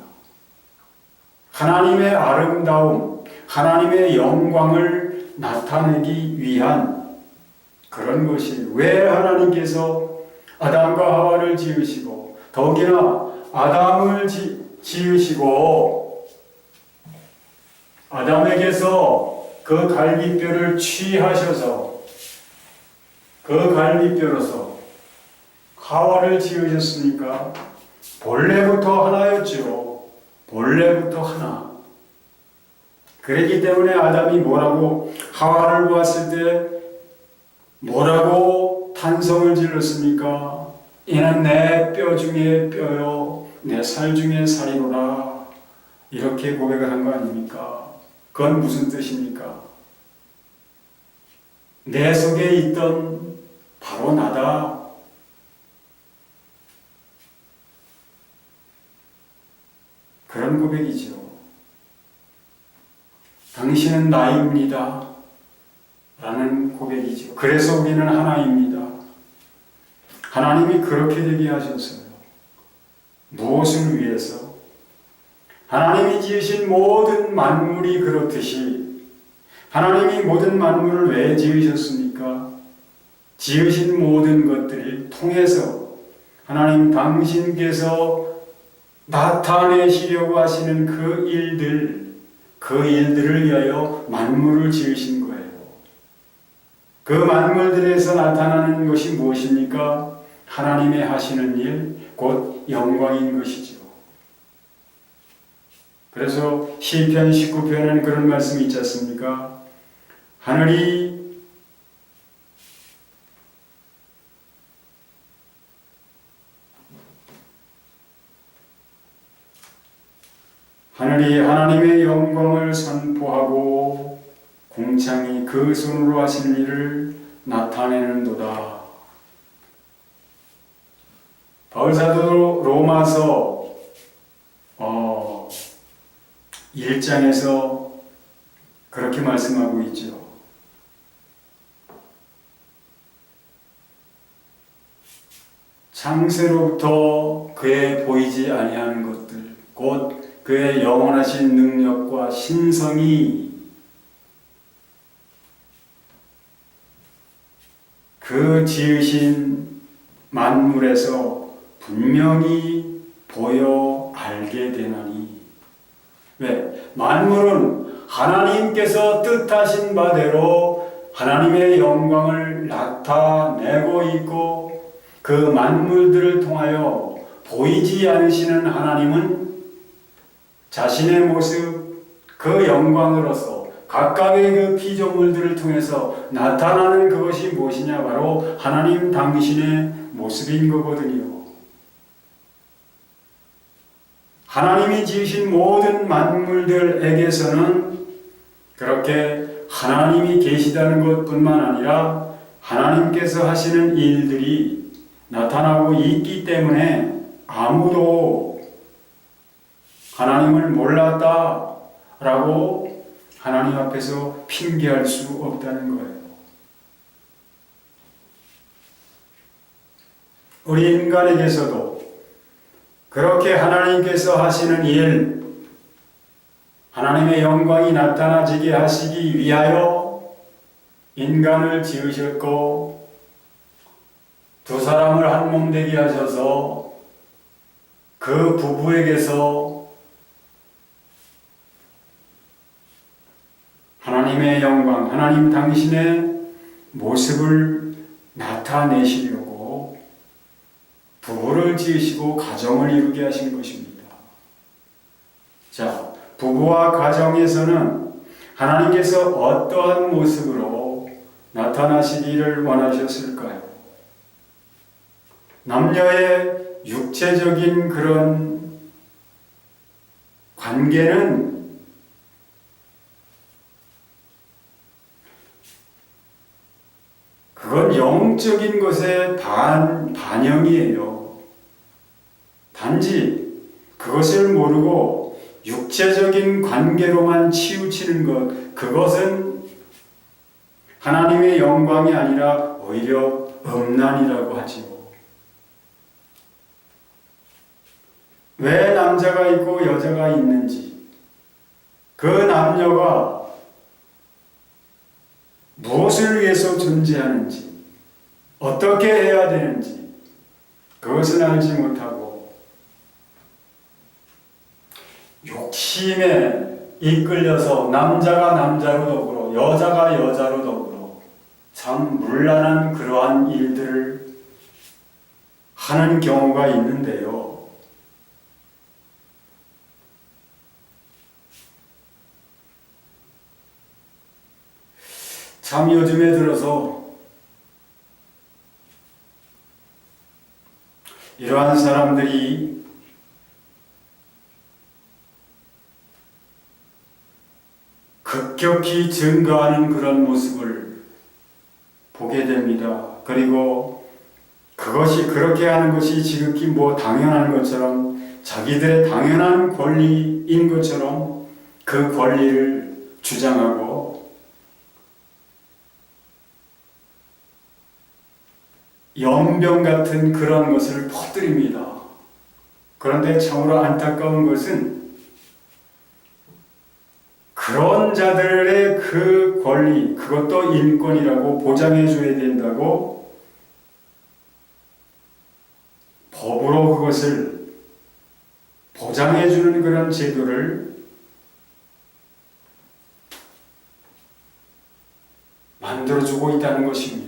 하나님의 아름다움, 하나님의 영광을 나타내기 위한 그런 것이 왜 하나님께서 아담과 하와를 지으시고 더욱이나 아담을 지으시고 아담에게서 그 갈비뼈를 취하셔서 그 갈비뼈로서 하와를 지으셨으니까 본래부터 하나였죠. 본래부터 하나. 그렇기 때문에 아담이 하와를 보았을 때 뭐라고 탄성을 질렀습니까? 이는 내 뼈 중에 뼈요, 내 살 중에 살이로라. 이렇게 고백을 한 거 아닙니까? 그건 무슨 뜻입니까? 내 속에 있던 바로 나다. 그런 고백이죠. 당신은 나입니다. 라는 고백이죠. 그래서 우리는 하나입니다. 하나님이 그렇게 되게 하셨어요. 무엇을 위해서? 하나님이 지으신 모든 만물이 그렇듯이 하나님이 모든 만물을 왜 지으셨습니까? 지으신 모든 것들을 통해서 하나님 당신께서 나타내시려고 하시는 그 일들을 위하여 만물을 지으신 거예요. 그 만물들에서 나타나는 것이 무엇입니까? 하나님의 하시는 일, 곧 영광인 것이죠. 그래서 시편 19편에는 그런 말씀이 있지 않습니까? 하늘이 하나님의 영광을 선포하고 궁창이 그 손으로 하신 일을 나타내는도다. 바울사도 로마서 1장에서 그렇게 말씀하고 있죠. 창세로부터 그의 보이지 아니하는 것들, 곧 그의 영원하신 능력과 신성이 그 지으신 만물에서 분명히 보여 알게 되나니. 왜? 만물은 하나님께서 뜻하신 바대로 하나님의 영광을 나타내고 있고 그 만물들을 통하여 보이지 않으시는 하나님은 자신의 모습, 그 영광으로서 각각의 그 피조물들을 통해서 나타나는 그것이 무엇이냐? 바로 하나님 당신의 모습인 거거든요. 하나님이 지으신 모든 만물들에게서는 그렇게 하나님이 계시다는 것뿐만 아니라 하나님께서 하시는 일들이 나타나고 있기 때문에 아무도 하나님을 몰랐다라고 하나님 앞에서 핑계할 수 없다는 거예요. 우리 인간에게서도 그렇게 하나님께서 하시는 일, 하나님의 영광이 나타나지게 하시기 위하여 인간을 지으셨고 두 사람을 한 몸 되게 하셔서 그 부부에게서 하나님의 영광, 하나님 당신의 모습을 나타내시려고 부부를 지으시고 가정을 이루게 하신 것입니다. 자, 부부와 가정에서는 하나님께서 어떠한 모습으로 나타나시기를 원하셨을까요? 남녀의 육체적인 그런 관계는 그건 영적인 것의 반영이에요. 단지 그것을 모르고 육체적인 관계로만 치우치는 것, 그것은 하나님의 영광이 아니라 오히려 음란이라고 하지요. 왜 남자가 있고 여자가 있는지, 그 남녀가 무엇을 위해서 존재하는지, 어떻게 해야 되는지, 그것은 알지 못하고 욕심에 이끌려서 남자가 남자로 더불어 여자가 여자로 더불어 참 문란한 그러한 일들을 하는 경우가 있는데요. 참 요즘에 들어서 이러한 사람들이 급격히 증가하는 그런 모습을 보게 됩니다. 그리고 그것이 그렇게 하는 것이 지극히 뭐 당연한 것처럼, 자기들의 당연한 권리인 것처럼 그 권리를 주장하고 연병 같은 그런 것을 퍼뜨립니다. 그런데 참으로 안타까운 것은 그런 자들의 그 권리, 그것도 인권이라고 보장해 줘야 된다고 법으로 그것을 보장해 주는 그런 제도를 만들어주고 있다는 것입니다.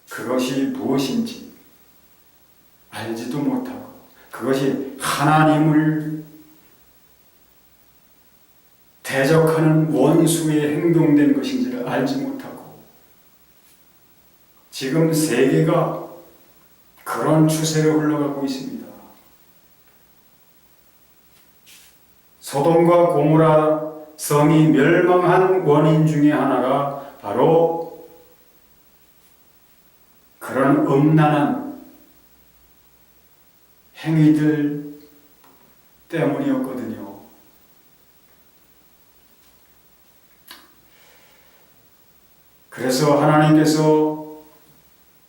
그것이 무엇인지 알지도 못하고, 그것이 하나님을 대적하는 원수의 행동된 것인지를 알지 못하고, 지금 세계가 그런 추세로 흘러가고 있습니다. 소돔과 고모라 성이 멸망한 원인 중에 하나가 바로 그런 음란한 행위들 때문이었거든요. 그래서 하나님께서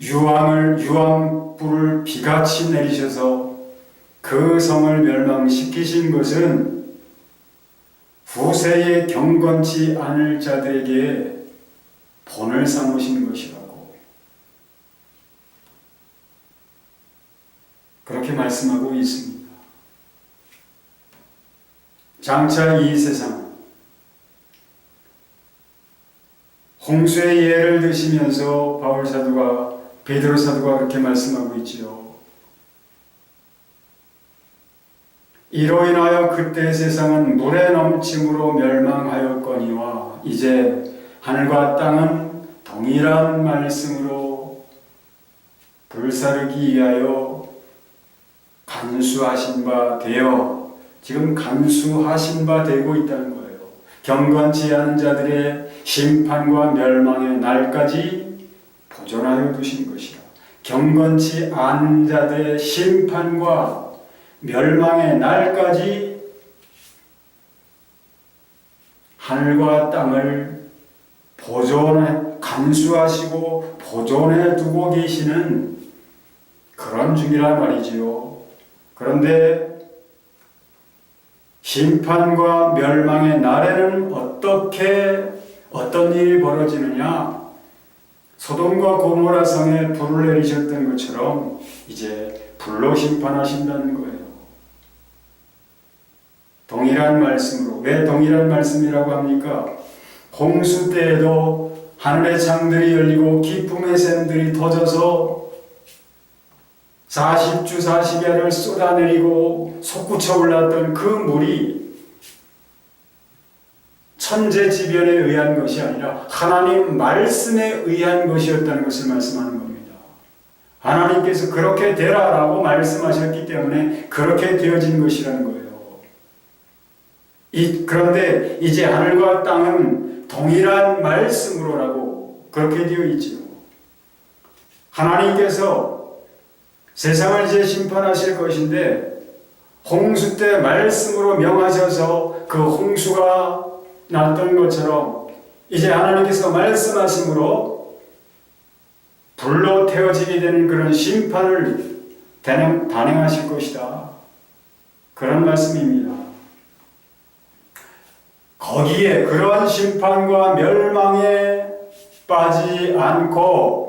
유황불을 비같이 내리셔서 그 성을 멸망시키신 것은 후세에 경건치 않을 자들에게 본을 삼으신 것이라고 그렇게 말씀하고 있습니다. 장차 이 세상 홍수의 예를 드시면서 바울 사도가, 베드로 사도가 그렇게 말씀하고 있지요. 이로 인하여 그때 세상은 물의 넘침으로 멸망하였거니와 이제 하늘과 땅은 동일한 말씀으로 불사르기 위하여 간수하신 바 되어, 지금 간수하신 바 되고 있다는 거예요. 경건치 않은 자들의 심판과 멸망의 날까지 보존하여 두신 것이라. 경건치 않은 자들의 심판과 멸망의 날까지 하늘과 땅을 간수하시고 보존해 두고 계시는 그런 중이란 말이지요. 그런데 심판과 멸망의 날에는 어떤 일이 벌어지느냐? 소돔과 고모라 성에 불을 내리셨던 것처럼 이제 불로 심판하신다는 거예요. 동일한 말씀으로. 왜 동일한 말씀이라고 합니까? 홍수 때에도 하늘의 창들이 열리고 기쁨의 샘들이 터져서 40주 40야를 쏟아내리고 솟구쳐 올랐던 그 물이 천재지변에 의한 것이 아니라 하나님 말씀에 의한 것이었다는 것을 말씀하는 겁니다. 하나님께서 그렇게 되라라고 말씀하셨기 때문에 그렇게 되어진 것이라는 거예요. 그런데 이제 하늘과 땅은 동일한 말씀으로라고 그렇게 되어 있지요. 하나님께서 세상을 이제 심판하실 것인데 홍수 때 말씀으로 명하셔서 그 홍수가 났던 것처럼 이제 하나님께서 말씀하심으로 불로 태워지게 되는 그런 심판을 단행하실 것이다. 그런 말씀입니다. 거기에 그러한 심판과 멸망에 빠지지 않고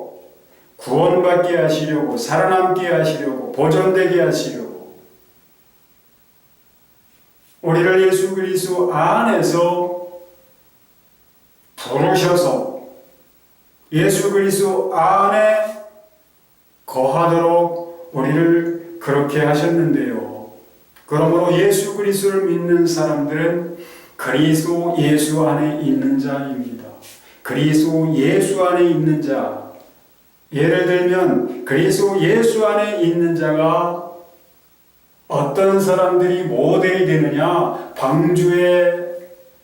구원받게 하시려고, 살아남게 하시려고, 보존되게 하시려고 우리를 예수 그리스도 안에서 부르셔서 예수 그리스도 안에 거하도록 우리를 그렇게 하셨는데요. 그러므로 예수 그리스도를 믿는 사람들은 그리스도 예수 안에 있는 자입니다. 그리스도 예수 안에 있는 자. 예를 들면 그리스도 예수 안에 있는 자가 어떤 사람들이 모델이 되느냐? 방주에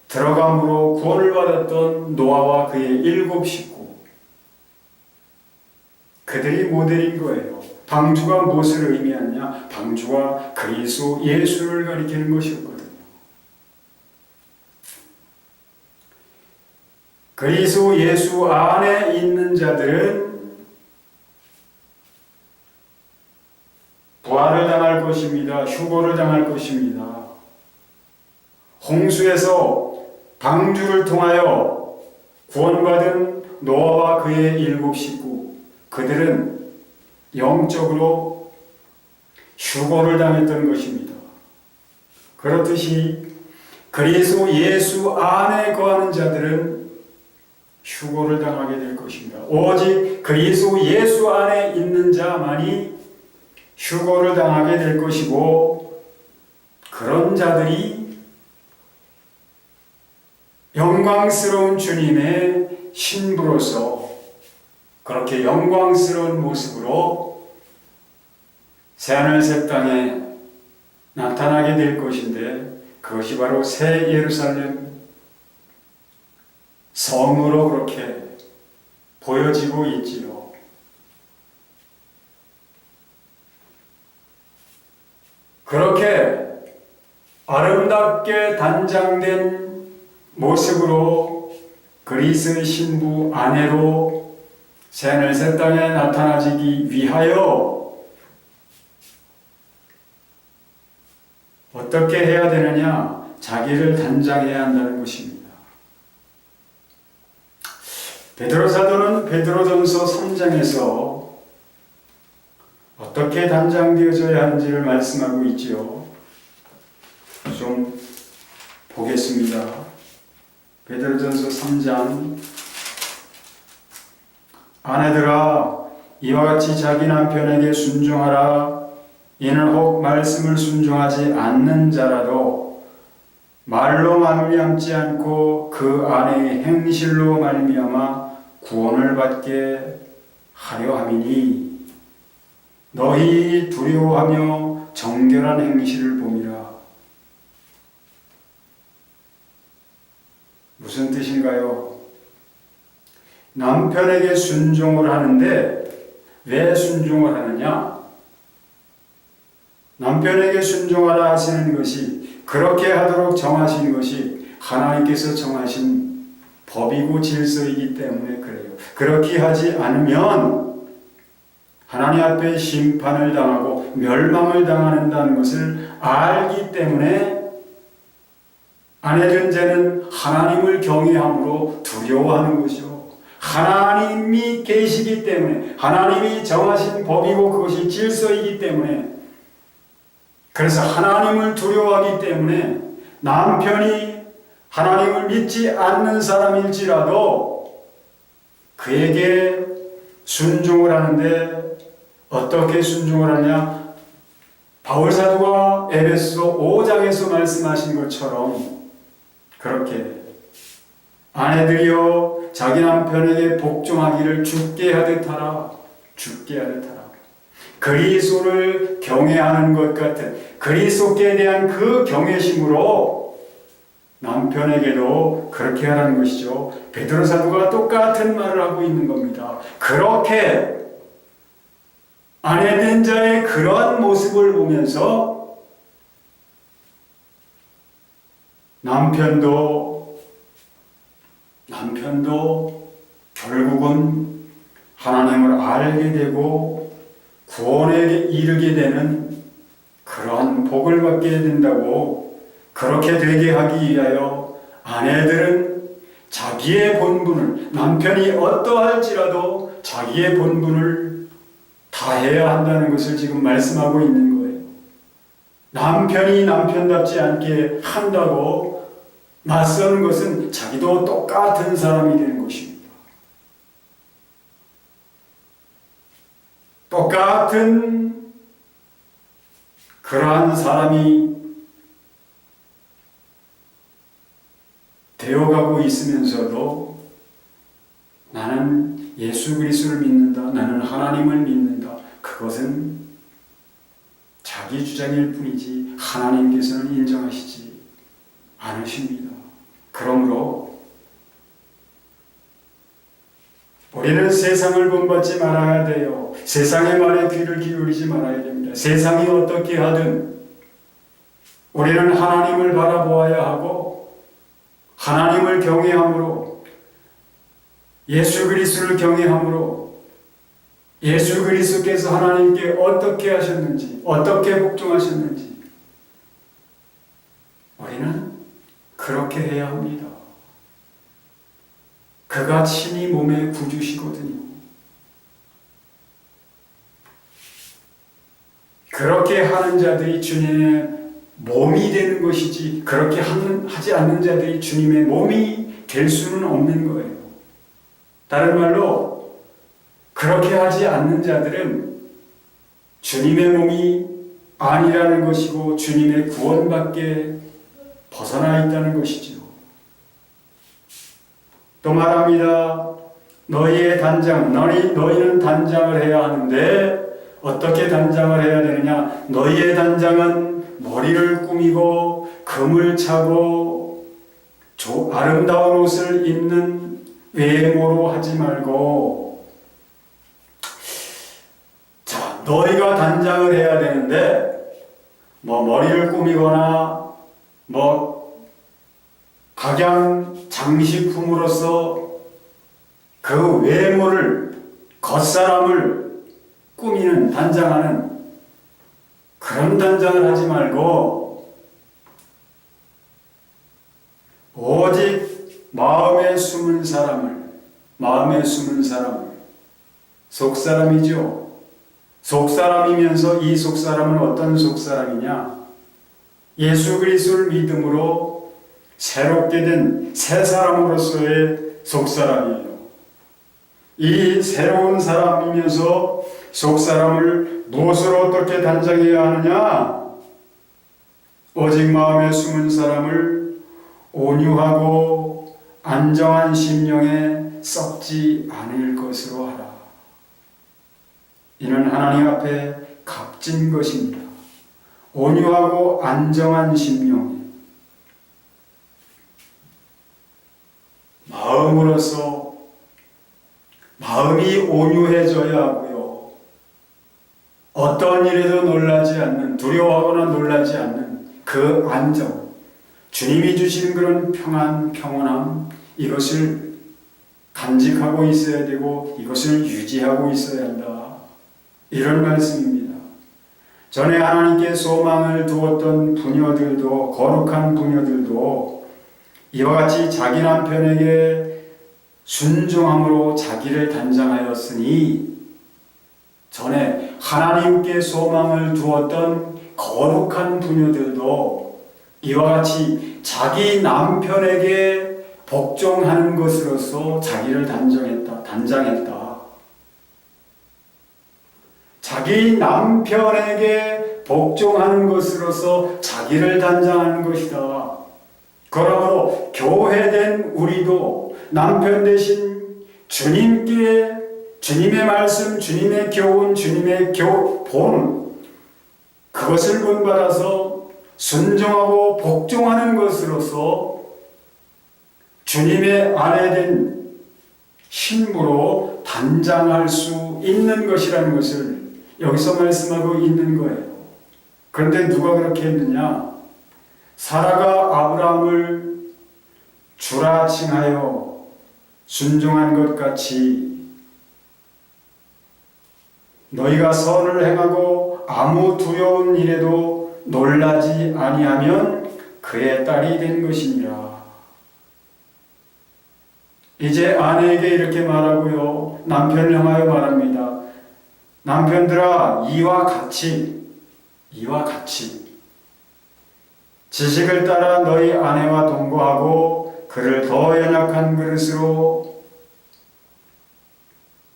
들어감으로 구원을 받았던 노아와 그의 7 식구. 그들이 모델인 거예요. 방주가 무엇을 의미하느냐? 방주가 그리스도 예수를 가리키는 것이었거든요. 그리스도 예수 안에 있는 자들은 부활을 당할 것입니다. 휴고를 당할 것입니다. 홍수에서 방주를 통하여 구원받은 노아와 그의 7 식구, 그들은 영적으로 휴고를 당했던 것입니다. 그렇듯이 그리스도 예수 안에 거하는 자들은 휴고를 당하게 될 것입니다. 오직 그리스도 예수 안에 있는 자만이 휴고를 당하게 될 것이고, 그런 자들이 영광스러운 주님의 신부로서 그렇게 영광스러운 모습으로 새하늘 새 땅에 나타나게 될 것인데, 그것이 바로 새 예루살렘 성으로 그렇게 보여지고 있지요. 그렇게 아름답게 단장된 모습으로 그리스의 신부 아내로 새하늘 새 땅에 나타나지기 위하여 어떻게 해야 되느냐? 자기를 단장해야 한다는 것입니다. 베드로 사도는 베드로전서 3장에서 어떻게 단장되어져야 하는지를 말씀하고 있지요. 좀 보겠습니다. 베드로전서 3장. 아내들아, 이와 같이 자기 남편에게 순종하라. 이는 혹 말씀을 순종하지 않는 자라도 말로 말미암지 않고 그 안의 행실로 말미암아 구원을 받게 하려 함이니, 너희 두려워하며 정결한 행실을 봄이라. 무슨 뜻인가요? 남편에게 순종을 하는데 왜 순종을 하느냐? 남편에게 순종하라 하시는 것이, 그렇게 하도록 정하신 것이 하나님께서 정하신 법이고 질서이기 때문에 그래요. 그렇게 하지 않으면 하나님 앞에 심판을 당하고 멸망을 당한다는 것을 알기 때문에 아내된 자는 하나님을 경외함으로 두려워하는 것이요. 하나님이 계시기 때문에, 하나님이 정하신 법이고 그것이 질서이기 때문에, 그래서 하나님을 두려워하기 때문에 남편이 하나님을 믿지 않는 사람일지라도 그에게 순종을 하는데 어떻게 순종을 하냐? 바울 사도가 에베소 5장에서 말씀하신 것처럼 그렇게 아내들이여 자기 남편에게 복종하기를 죽게 하듯 하라. 죽게 하듯 하라. 그리스도를 경외하는 것 같은 그리스도께 대한 그 경외심으로 남편에게도 그렇게 하라는 것이죠. 베드로 사도가 똑같은 말을 하고 있는 겁니다. 그렇게 아내된 자의 그러한 모습을 보면서 남편도 결국은 하나님을 알게 되고 구원에 이르게 되는 그러한 복을 받게 된다고, 그렇게 되게 하기 위하여 아내들은 자기의 본분을, 남편이 어떠할지라도 자기의 본분을 다해야 한다는 것을 지금 말씀하고 있는 거예요. 남편이 남편답지 않게 한다고 맞서는 것은 자기도 똑같은 사람이 되는 것입니다. 똑같은 그러한 사람이 되어가고 있으면서도 나는 예수 그리스도를 믿는다, 나는 하나님을 믿는다, 그것은 자기 주장일 뿐이지 하나님께서는 인정하시지 않으십니다. 그러므로 우리는 세상을 본받지 말아야 돼요. 세상의 말에 귀를 기울이지 말아야 됩니다. 세상이 어떻게 하든 우리는 하나님을 바라보아야 하고, 하나님을 경외함으로, 예수 그리스도를 경외함으로, 예수 그리스도께서 하나님께 어떻게 하셨는지, 어떻게 복종하셨는지 우리는 그렇게 해야 합니다. 그가 친히 몸의 구주시거든요. 그렇게 하는 자들이 주님의 몸이 되는 것이지, 그렇게 하지 않는 자들이 주님의 몸이 될 수는 없는 거예요. 다른 말로 그렇게 하지 않는 자들은 주님의 몸이 아니라는 것이고 주님의 구원밖에 벗어나 있다는 것이죠. 또 말합니다. 너희의 단장, 너희는 단장을 해야 하는데 어떻게 단장을 해야 되느냐? 너희의 단장은 머리를 꾸미고 금을 차고 아름다운 옷을 입는 외모로 하지 말고, 자, 너희가 단장을 해야 되는데 머리를 꾸미거나 각양 장식품으로서 그 외모를, 겉사람을 꾸미는, 단장하는 그런 단장을 하지 말고 오직 마음에 숨은 사람을, 속사람이죠. 속사람이면서 이 속사람은 어떤 속사람이냐? 예수 그리스도를 믿음으로 새롭게 된 새 사람으로서의 속사람이에요. 이 새로운 사람이면서 속사람을 무엇으로 어떻게 단장해야 하느냐? 오직 마음에 숨은 사람을 온유하고 안정한 심령에 썩지 않을 것으로 하라. 이는 하나님 앞에 값진 것입니다. 온유하고 안정한 심령, 마음으로서 마음이 온유해져야 하고요. 어떤 일에도 놀라지 않는, 두려워하거나 놀라지 않는 그 안정, 주님이 주신 그런 평안함, 이것을 간직하고 있어야 되고 이것을 유지하고 있어야 한다. 이런 말씀입니다. 전에 하나님께 소망을 두었던 부녀들도, 거룩한 부녀들도 이와 같이 자기 남편에게 순종함으로 자기를 단장하였으니, 전에 하나님께 소망을 두었던 거룩한 부녀들도 이와 같이 자기 남편에게 복종하는 것으로서 자기를 단장했다. 자기 남편에게 복종하는 것으로서 자기를 단장하는 것이다. 그러므로 교회된 우리도 남편 대신 주님께 주님의 말씀, 주님의 교훈, 주님의 본 그것을 본받아서 순종하고 복종하는 것으로서 주님의 아내된 신부로 단장할 수 있는 것이라는 것을 여기서 말씀하고 있는 거예요. 그런데 누가 그렇게 했느냐? 사라가 아브라함을 주라 칭하여 순종한 것 같이 너희가 선을 행하고 아무 두려운 일에도 놀라지 아니하면 그의 딸이 된 것이니라. 이제 아내에게 이렇게 말하고요. 남편을 향하여 말합니다. 남편들아, 이와 같이 지식을 따라 너희 아내와 동거하고 그를 더 연약한 그릇으로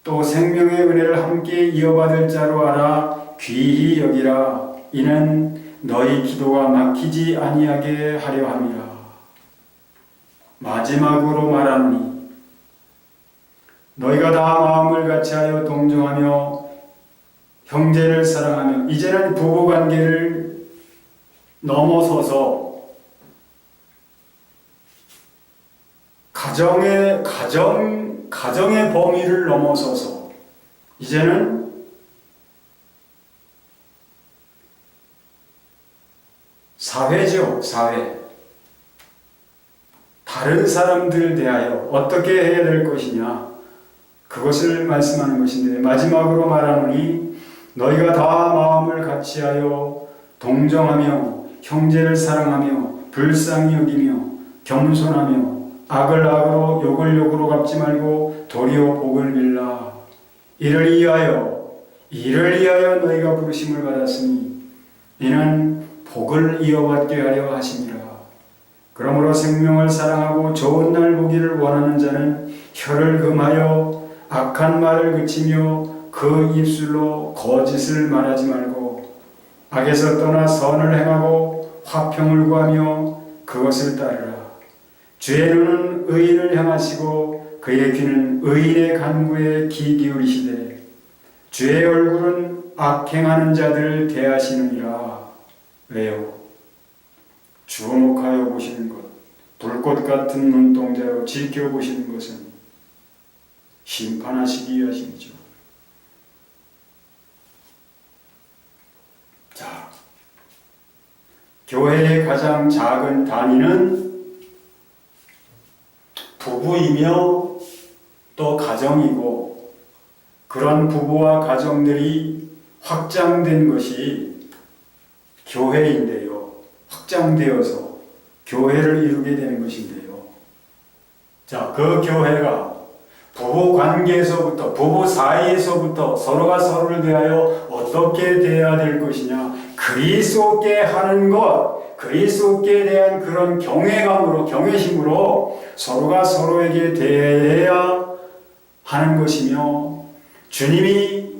또 생명의 은혜를 함께 이어받을 자로 알아 귀히 여기라. 이는 너희 기도가 막히지 아니하게 하려 함이라. 마지막으로 말하노니 너희가 다 마음을 같이하여 동정하며 형제를 사랑하며. 이제는 부부관계를 넘어서서 가정의 범위를 넘어서서 이제는 사회죠. 사회. 다른 사람들을 대하여 어떻게 해야 될 것이냐, 그것을 말씀하는 것인데, 마지막으로 말하노니 너희가 다 마음을 같이하여 동정하며 형제를 사랑하며 불쌍히 여기며 겸손하며 악을 악으로 욕을 욕으로 갚지 말고 도리어 복을 빌라. 이를 위하여 너희가 부르심을 받았으니 이는 복을 이어받게 하려 하심이라. 그러므로 생명을 사랑하고 좋은 날 보기를 원하는 자는 혀를 금하여 악한 말을 그치며 그 입술로 거짓을 말하지 말고 악에서 떠나 선을 행하고 화평을 구하며 그것을 따르라. 주의 눈은 의인을 향하시고 그의 귀는 의인의 간구에 귀 기울이시되 주의 얼굴은 악행하는 자들을 대하시느니라. 왜요? 주목하여 보시는 것, 불꽃 같은 눈동자로 지켜보시는 것은 심판하시기 위하심이죠. 자, 교회의 가장 작은 단위는 부부이며 또 가정이고, 그런 부부와 가정들이 확장된 것이 교회인데요. 확장되어서 교회를 이루게 되는 것인데요. 자, 그 교회가 부부 관계에서부터, 부부 사이에서부터 서로가 서로를 대하여 어떻게 대해야 될 것이냐, 그리스도께 하는 것, 그리스도께 대한 그런 경외감으로, 경외심으로 서로가 서로에게 대해야 하는 것이며, 주님이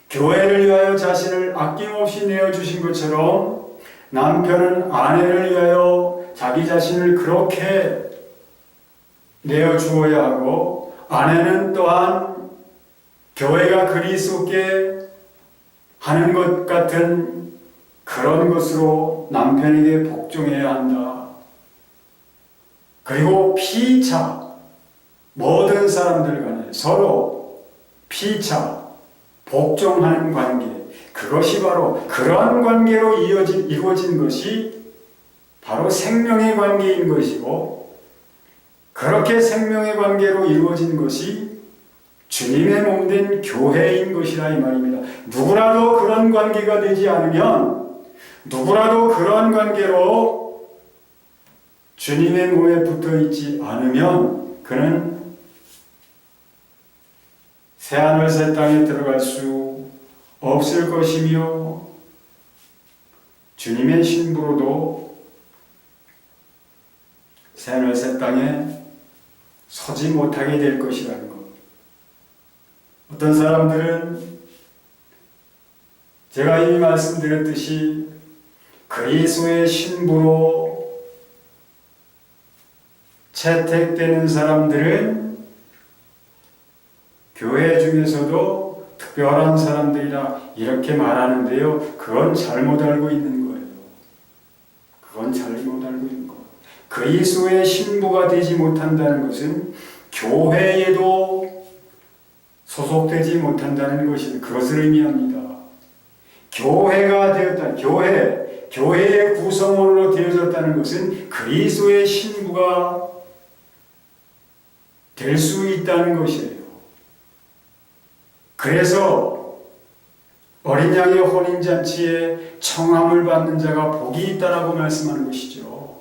교회를 위하여 자신을 아낌없이 내어주신 것처럼 남편은 아내를 위하여 자기 자신을 그렇게 내어주어야 하고, 아내는 또한 교회가 그리스도께 하는 것 같은 그런 것으로 남편에게 복종해야 한다. 그리고 피차, 모든 사람들 간에 서로 피차 복종하는 관계, 그것이 바로 그런 관계로 이루어진 것이 바로 생명의 관계인 것이고, 그렇게 생명의 관계로 이루어진 것이 주님의 몸된 교회인 것이라 이 말입니다. 누구라도 그런 관계가 되지 않으면, 누구라도 그런 관계로 주님의 몸에 붙어 있지 않으면 그는 새하늘 새 땅에 들어갈 수 없을 것이며, 주님의 신부로도 새하늘 새 땅에 서지 못하게 될 것이라는 것. 어떤 사람들은 제가 이미 말씀드렸듯이 그리스도의 신부로 채택되는 사람들은 교회 중에서도 특별한 사람들이라 이렇게 말하는데요. 그건 잘못 알고 있는 거예요. 그건 잘못 알고 있는 거예요. 그리스도의 신부가 되지 못한다는 것은 교회에도 소속되지 못한다는 것이 그것을 의미합니다. 교회가 되었다. 교회의 구성원으로 되어졌다는 것은 그리스도의 신부가 될 수 있다는 것이에요. 그래서 어린 양의 혼인잔치에 청함을 받는 자가 복이 있다라고 말씀하는 것이죠.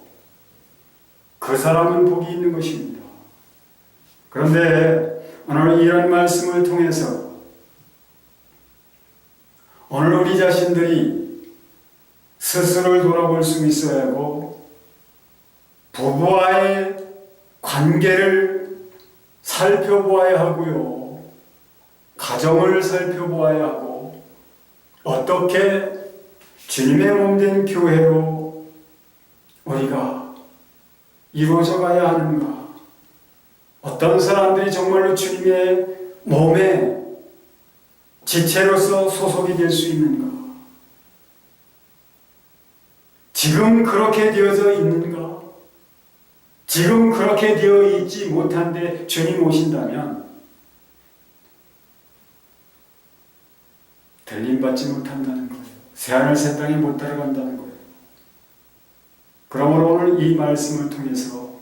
그 사람은 복이 있는 것입니다. 그런데 오늘 이런 말씀을 통해서 오늘 우리 자신들이 스스로를 돌아볼 수 있어야 하고 부부와의 관계를 살펴보아야 하고요. 가정을 살펴보아야 하고 어떻게 주님의 몸된 교회로 우리가 이루어져 가야 하는가? 어떤 사람들이 정말로 주님의 몸에 지체로서 소속이 될 수 있는가? 지금 그렇게 되어져 있는가? 지금 그렇게 되어 있지 못한데 주님 오신다면 들림받지 못한다는 거예요. 새하늘 새 땅에 못 따라간다는 거예요. 그러므로 오늘 이 말씀을 통해서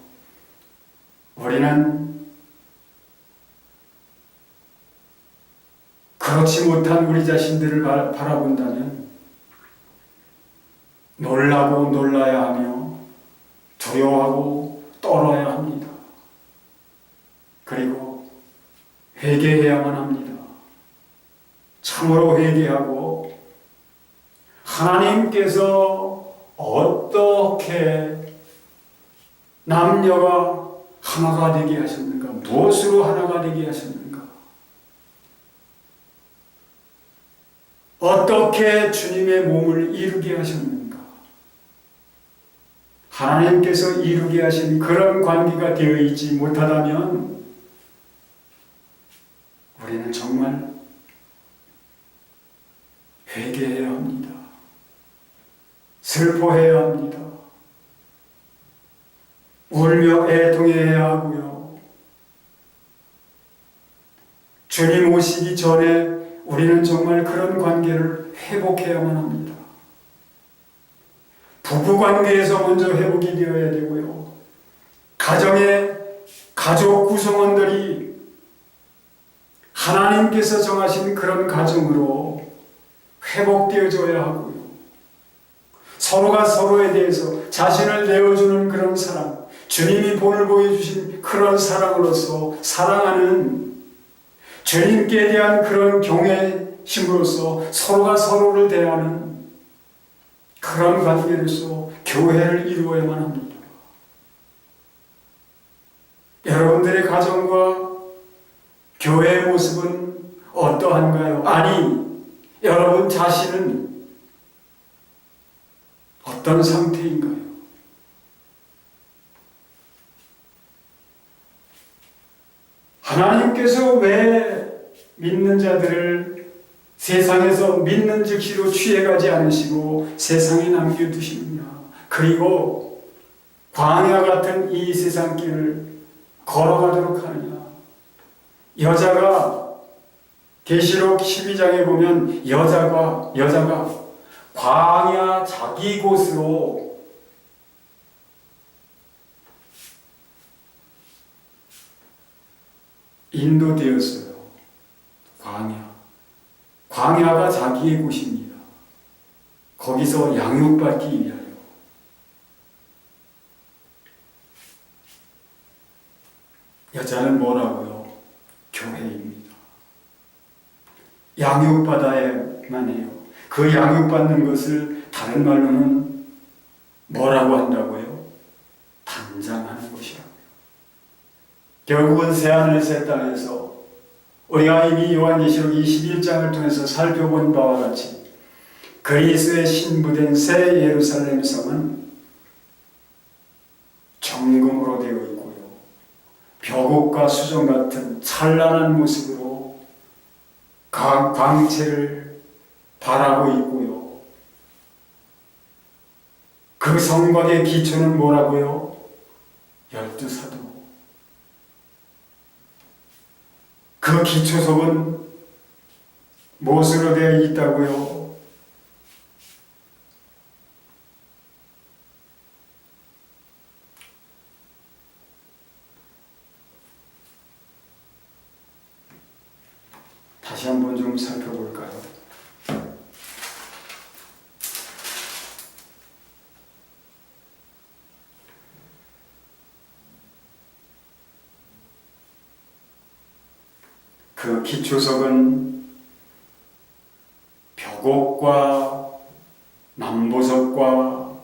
우리는 그렇지 못한 우리 자신들을 바라본다면 놀라고 놀라야 하며 두려워하고 떨어야 합니다. 그리고 회개해야만 합니다. 참으로 회개하고 하나님께서 어떻게 남녀가 하나가 되게 하셨는가? 무엇으로 하나가 되게 하셨는가? 어떻게 주님의 몸을 이루게 하셨는가? 하나님께서 이루게 하신 그런 관계가 되어 있지 못하다면 우리는 정말 회개해야 합니다. 슬퍼해야 합니다. 울며 애통해야 하고요. 주님 오시기 전에 우리는 정말 그런 관계를 회복해야만 합니다. 부부관계에서 먼저 회복이 되어야 되고요. 가정의 가족 구성원들이 하나님께서 정하신 그런 가정으로 회복되어져야 하고요. 서로가 서로에 대해서 자신을 내어주는 그런 사랑, 주님이 본을 보여주신 그런 사랑으로서 사랑하는 주님께 대한 그런 경외심으로써 서로가 서로를 대하는 그런 관계로서 교회를 이루어야만 합니다. 여러분들의 가정과 교회의 모습은 어떠한가요? 아니, 여러분 자신은 어떤 상태인가요? 하나님께서 왜 믿는 자들을 세상에서 믿는 즉시로 취해가지 않으시고 세상에 남겨두시느냐? 그리고 광야 같은 이 세상 길을 걸어가도록 하느냐? 여자가 계시록 12장에 보면 여자가 광야 자기 곳으로 인도되었어요. 광야가 자기의 곳입니다. 거기서 양육받기 위하여. 여자는 뭐라고요? 교회입니다. 양육받아야만 해요. 그 양육받는 것을 다른 말로는 뭐라고 한다고요? 단장하는 것이라고요. 결국은 새하늘 새 땅에서 우리가 이미 요한계시록 21장을 통해서 살펴본 바와 같이 그리스도의 신부된 새 예루살렘 성은 정금으로 되어 있고요. 벽옥과 수정 같은 찬란한 모습으로 광채를 발하고 있고요. 그 성곽의 기초는 뭐라고요? 12사도. 그 기초석은 무엇으로 되어 있다고요? 다시 한번 좀 살펴볼까요? 그 기초석은 벽옥과 남보석과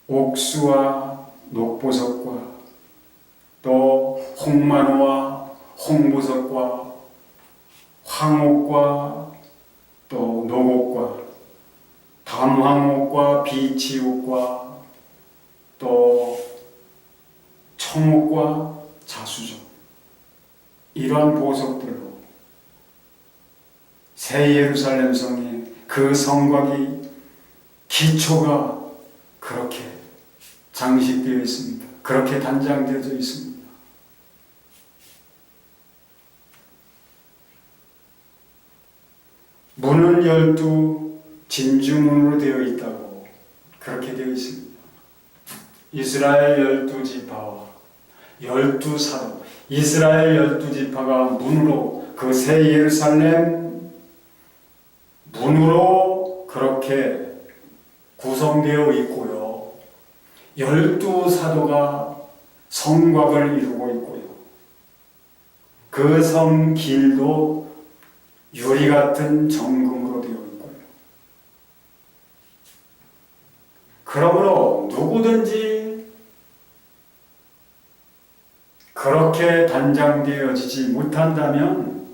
옥수와 녹보석과 또 홍만호와 홍보석과 황옥과 또 녹옥과 단황옥과 비치옥과 또 청옥과 자수정, 이러한 보석들로 새 예루살렘 성의 그 성곽이 기초가 그렇게 장식되어 있습니다. 그렇게 단장되어져 있습니다. 문은 12 진주문으로 되어 있다고 그렇게 되어 있습니다. 이스라엘 12지파와 12사도, 이스라엘 12지파가 문으로, 그 새 예루살렘 문으로 그렇게 구성되어 있고요. 12사도가 성곽을 이루고 있고요. 그 성 길도 유리 같은 정금으로 되어 있고요. 그러므로 누구든지 그렇게 단장되어지지 못한다면,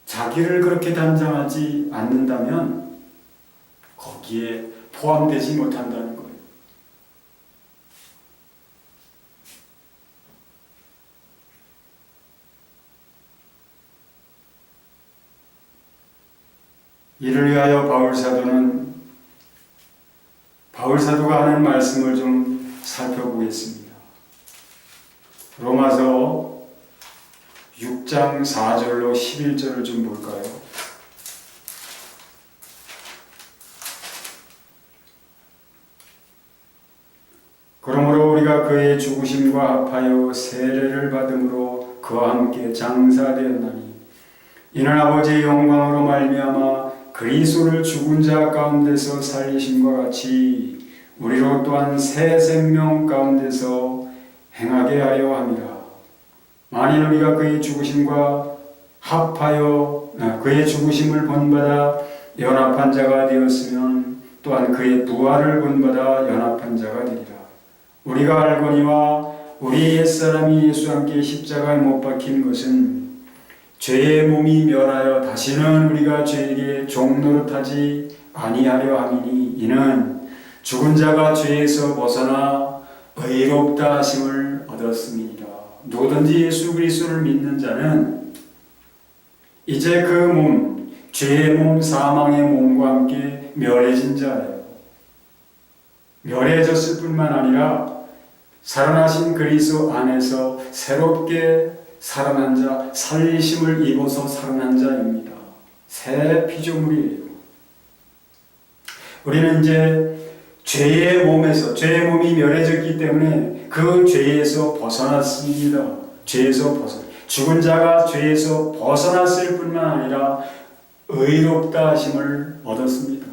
자기를 그렇게 단장하지 않는다면 거기에 포함되지 못한다는 거예요. 이를 위하여 바울사도가 하는 말씀을 좀 살펴보겠습니다. 로마서 6장 4절로 11절을 좀 볼까요? 그러므로 우리가 그의 죽으심과 합하여 세례를 받음으로 그와 함께 장사되었나니, 이는 아버지의 영광으로 말미암아 그리스도를 죽은 자 가운데서 살리심과 같이 우리로 또한 새 생명 가운데서 행하게 하려 함이라. 만일 우리가 그의 죽으심과 합하여 그의 죽으심을 본받아 연합한 자가 되었으면 또한 그의 부활을 본받아 연합한 자가 되리라. 우리가 알거니와 우리 옛사람이 예수와 함께 십자가에 못 박힌 것은 죄의 몸이 멸하여 다시는 우리가 죄에게 종노릇하지 아니하려 함이니, 이는 죽은 자가 죄에서 벗어나 의롭다 하심을 얻었음이니라. 누구든지 예수 그리스도를 믿는 자는 이제 그 몸, 죄의 몸, 사망의 몸과 함께 멸해진 자예요. 멸해졌을 뿐만 아니라 살아나신 그리스도 안에서 새롭게 살아난 자, 살리심을 입어서 살아난 자입니다. 새 피조물이에요. 우리는 이제 죄의 몸이 멸해졌기 때문에 그 죄에서 벗어났습니다. 죽은 자가 죄에서 벗어났을 뿐만 아니라 의롭다 하심을 얻었습니다.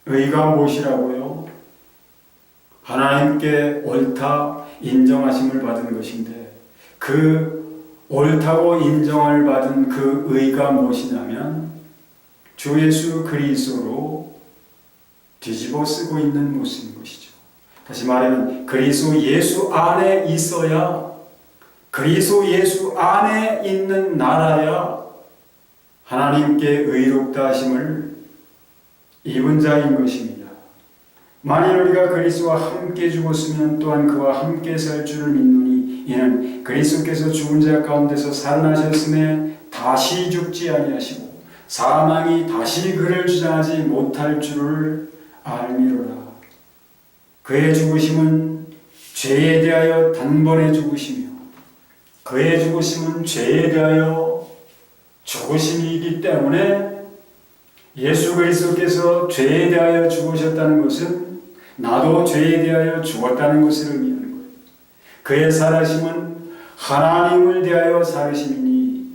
의가 무엇이라고요? 하나님께 옳다 인정하심을 받은 것인데, 그 옳다고 인정을 받은 그 의가 무엇이냐면 주 예수 그리스도로 뒤집어 쓰고 있는 모습인 것이죠. 다시 말하면 그리스도 예수 안에 있어야, 그리스도 예수 안에 있는 나라야 하나님께 의롭다 하심을 입은 자인 것입니다. 만일 우리가 그리스도와 함께 죽었으면 또한 그와 함께 살 줄을 믿노니 이는 그리스도께서 죽은 자 가운데서 살아나셨음에 다시 죽지 아니하시고 사망이 다시 그를 주장하지 못할 줄을 알미로라. 그의 죽으심은 죄에 대하여 단번에 죽으시며 그의 죽으심은 죄에 대하여 죽으심이기 때문에 예수 그리스도께서 죄에 대하여 죽으셨다는 것은 나도 죄에 대하여 죽었다는 것을 의미하는 거예요. 그의 살아심은 하나님을 대하여 살으심이니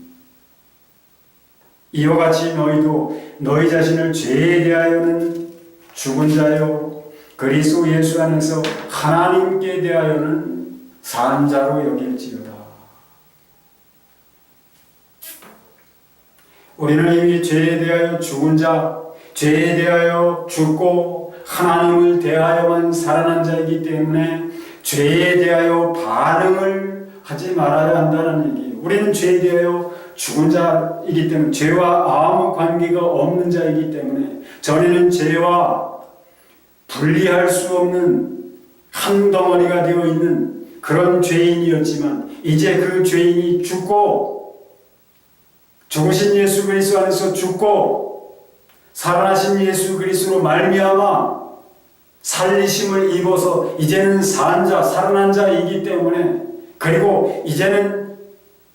이와 같이 너희도 너희 자신을 죄에 대하여는 죽은 자요 그리스도 예수 안에서 하나님께 대하여는 산 자로 여길지어다. 우리는 이미 죄에 대하여 죽은 자, 죄에 대하여 죽고 하나님을 대하여만 살아난 자이기 때문에 죄에 대하여 반응을 하지 말아야 한다는 얘기예요. 우리는 죄에 대하여 죽은 자이기 때문에 죄와 아무 관계가 없는 자이기 때문에 전에는 죄와 분리할 수 없는 한 덩어리가 되어 있는 그런 죄인이었지만 이제 그 죄인이 죽고 죽으신 예수 그리스도 안에서 죽고 살아나신 예수 그리스도로 말미암아 살리심을 입어서 이제는 산 자, 살아난 자이기 때문에 그리고 이제는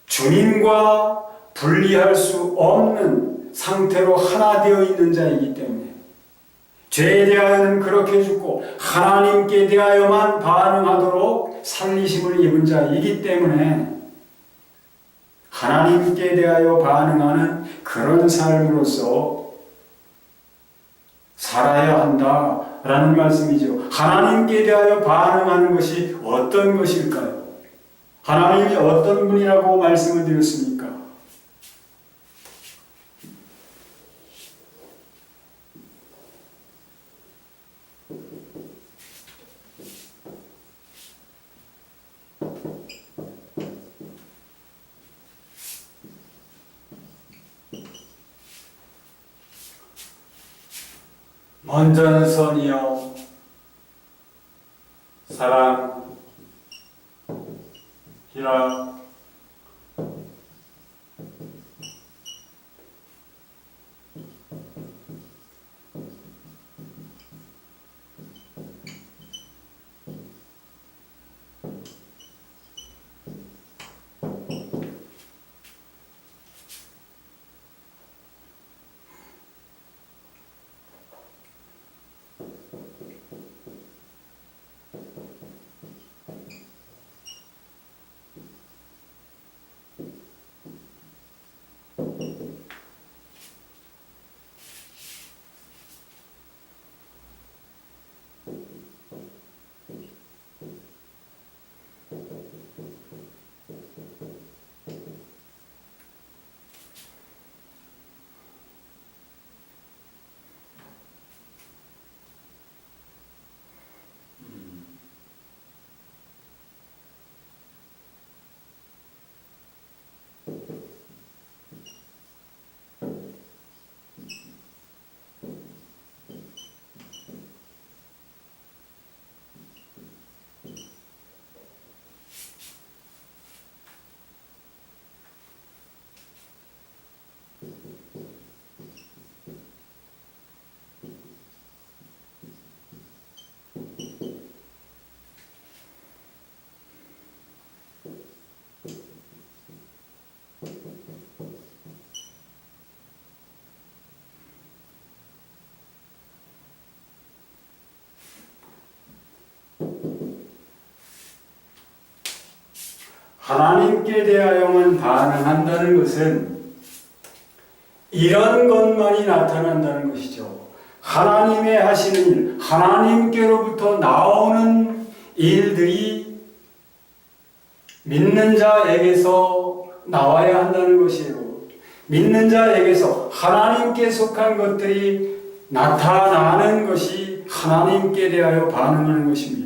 주님과 분리할 수 없는 상태로 하나 되어 있는 자이기 때문에 죄에 대하여는 그렇게 죽고 하나님께 대하여만 반응하도록 살리심을 입은 자이기 때문에 하나님께 대하여 반응하는 그런 삶으로서 살아야 한다라는 말씀이죠. 하나님께 대하여 반응하는 것이 어떤 것일까요? 하나님이 어떤 분이라고 말씀을 드렸습니까? 먼저는 선이요 사랑, 희락, 하나님께 대하여만 반응한다는 것은 이런 것만이 나타난다는 것이죠. 하나님의 하시는 일, 하나님께로부터 나오는 일들이 믿는 자에게서 나와야 한다는 것이에요. 믿는 자에게서 하나님께 속한 것들이 나타나는 것이 하나님께 대하여 반응하는 것입니다.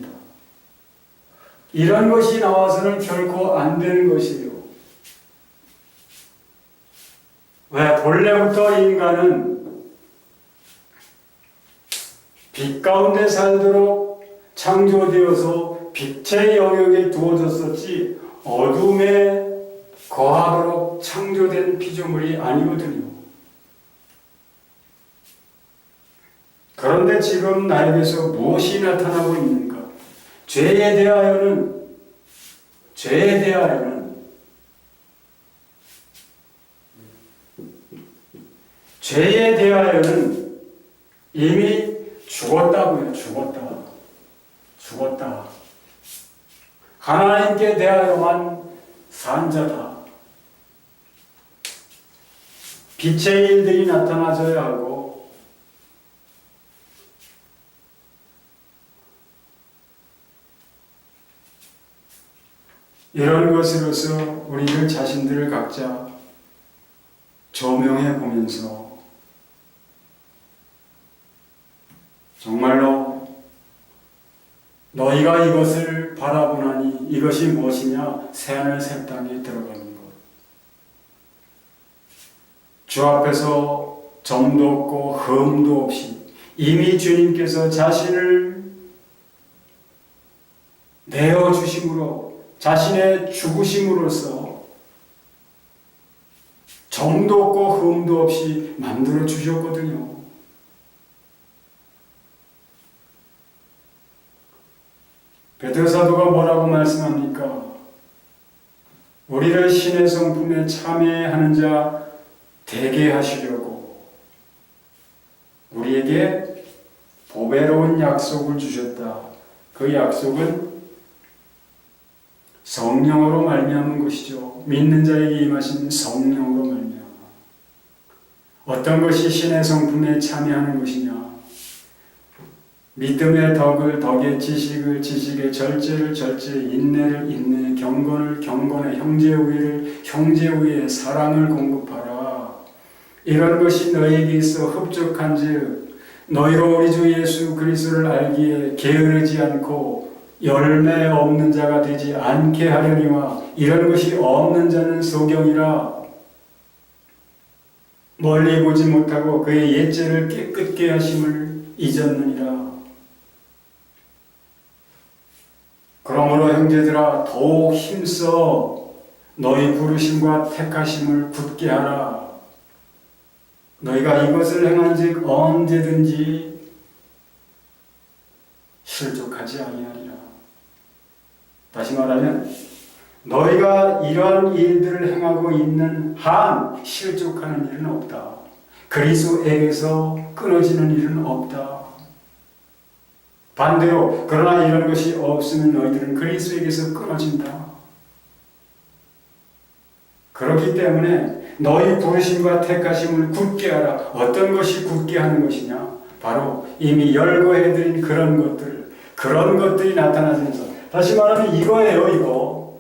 이런 것이 나와서는 결코 안 되는 것이에요. 왜 본래부터 인간은 빛 가운데 살도록 창조되어서 빛의 영역에 두어졌었지 어둠에 거하도록 창조된 피조물이 아니거든요. 그런데 지금 나에게서 무엇이 나타나고 있는가? 죄에 대하여는 이미 죽었다고요. 죽었다. 하나님께 대하여만 산 자다. 빛의 일들이 나타나져야 하고 이런 것으로서 우리들 자신들을 각자 조명해 보면서 정말로 너희가 이것을 바라보나니 이것이 무엇이냐? 새하늘 새 땅에 들어가는 것. 주 앞에서 점도 없고 흠도 없이 이미 주님께서 자신을 내어주심으로 자신의 죽으심으로써 점도 없고 흠도 없이 만들어 주셨거든요. 베드로 사도가 뭐라고 말씀합니까? 우리를 신의 성품에 참여하는 자 되게 하시려고 우리에게 보배로운 약속을 주셨다. 그 약속은 성령으로 말미암은 것이죠. 믿는 자에게 임하신 성령으로 말미암아. 어떤 것이 신의 성품에 참여하는 것이냐? 믿음의 덕을 덕에, 지식을 지식에, 절제를 절제에, 인내를 인내에, 경건을 경건에, 형제 우애를 형제 우애에, 사랑을 공급하라. 이런 것이 너희에게 있어 흡족한즉 너희로 우리 주 예수 그리스도를 알기에 게으르지 않고 열매 없는 자가 되지 않게 하려니와 이런 것이 없는 자는 소경이라. 멀리 보지 못하고 그의 옛죄를 깨끗게 하심을 잊었느니라. 그러므로 형제들아 더욱 힘써 너희 부르심과 택하심을 굳게 하라. 너희가 이것을 행한즉 언제든지 실족하지 아니하리라. 다시 말하면 너희가 이러한 일들을 행하고 있는 한 실족하는 일은 없다. 그리스도에게서 끊어지는 일은 없다. 반대로 그러나 이런 것이 없으면 너희들은 그리스도에게서 끊어진다. 그렇기 때문에 너희 부르심과 택하심을 굳게 하라. 어떤 것이 굳게 하는 것이냐? 바로 이미 열거해드린 그런 것들이 나타나면서 다시 말하면 이거예요. 이거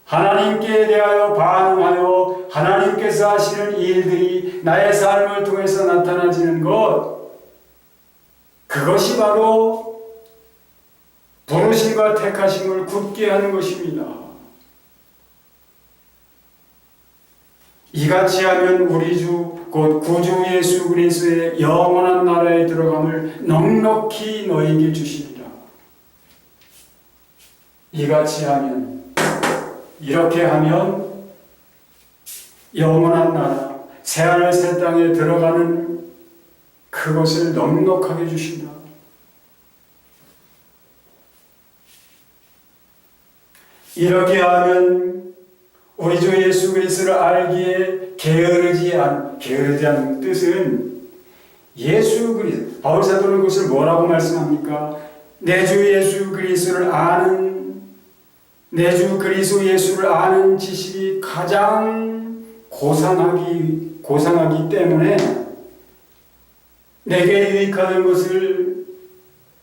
하나님께 대하여 반응하여 하나님께서 하시는 일들이 나의 삶을 통해서 나타나지는 것, 그것이 바로 부르심과 택하심을 굳게 하는 것입니다. 이같이 하면 우리 주 곧 구주 예수 그리스도의 영원한 나라에 들어감을 넉넉히 너희에게 주시리라. 이같이 하면, 이렇게 하면 영원한 나라 새하늘 새 땅에 들어가는 그것을 넉넉하게 주신다. 이렇게 하면 우리 주 예수 그리스도를 알기에 게으르지 않는 뜻은 예수 그리스도, 바울 사도는 그것을 뭐라고 말씀합니까? 내 주 예수 그리스도를 아는, 내 주 그리스도 예수를 아는 지식이 가장 고상하기 때문에 내게 유익하는 것을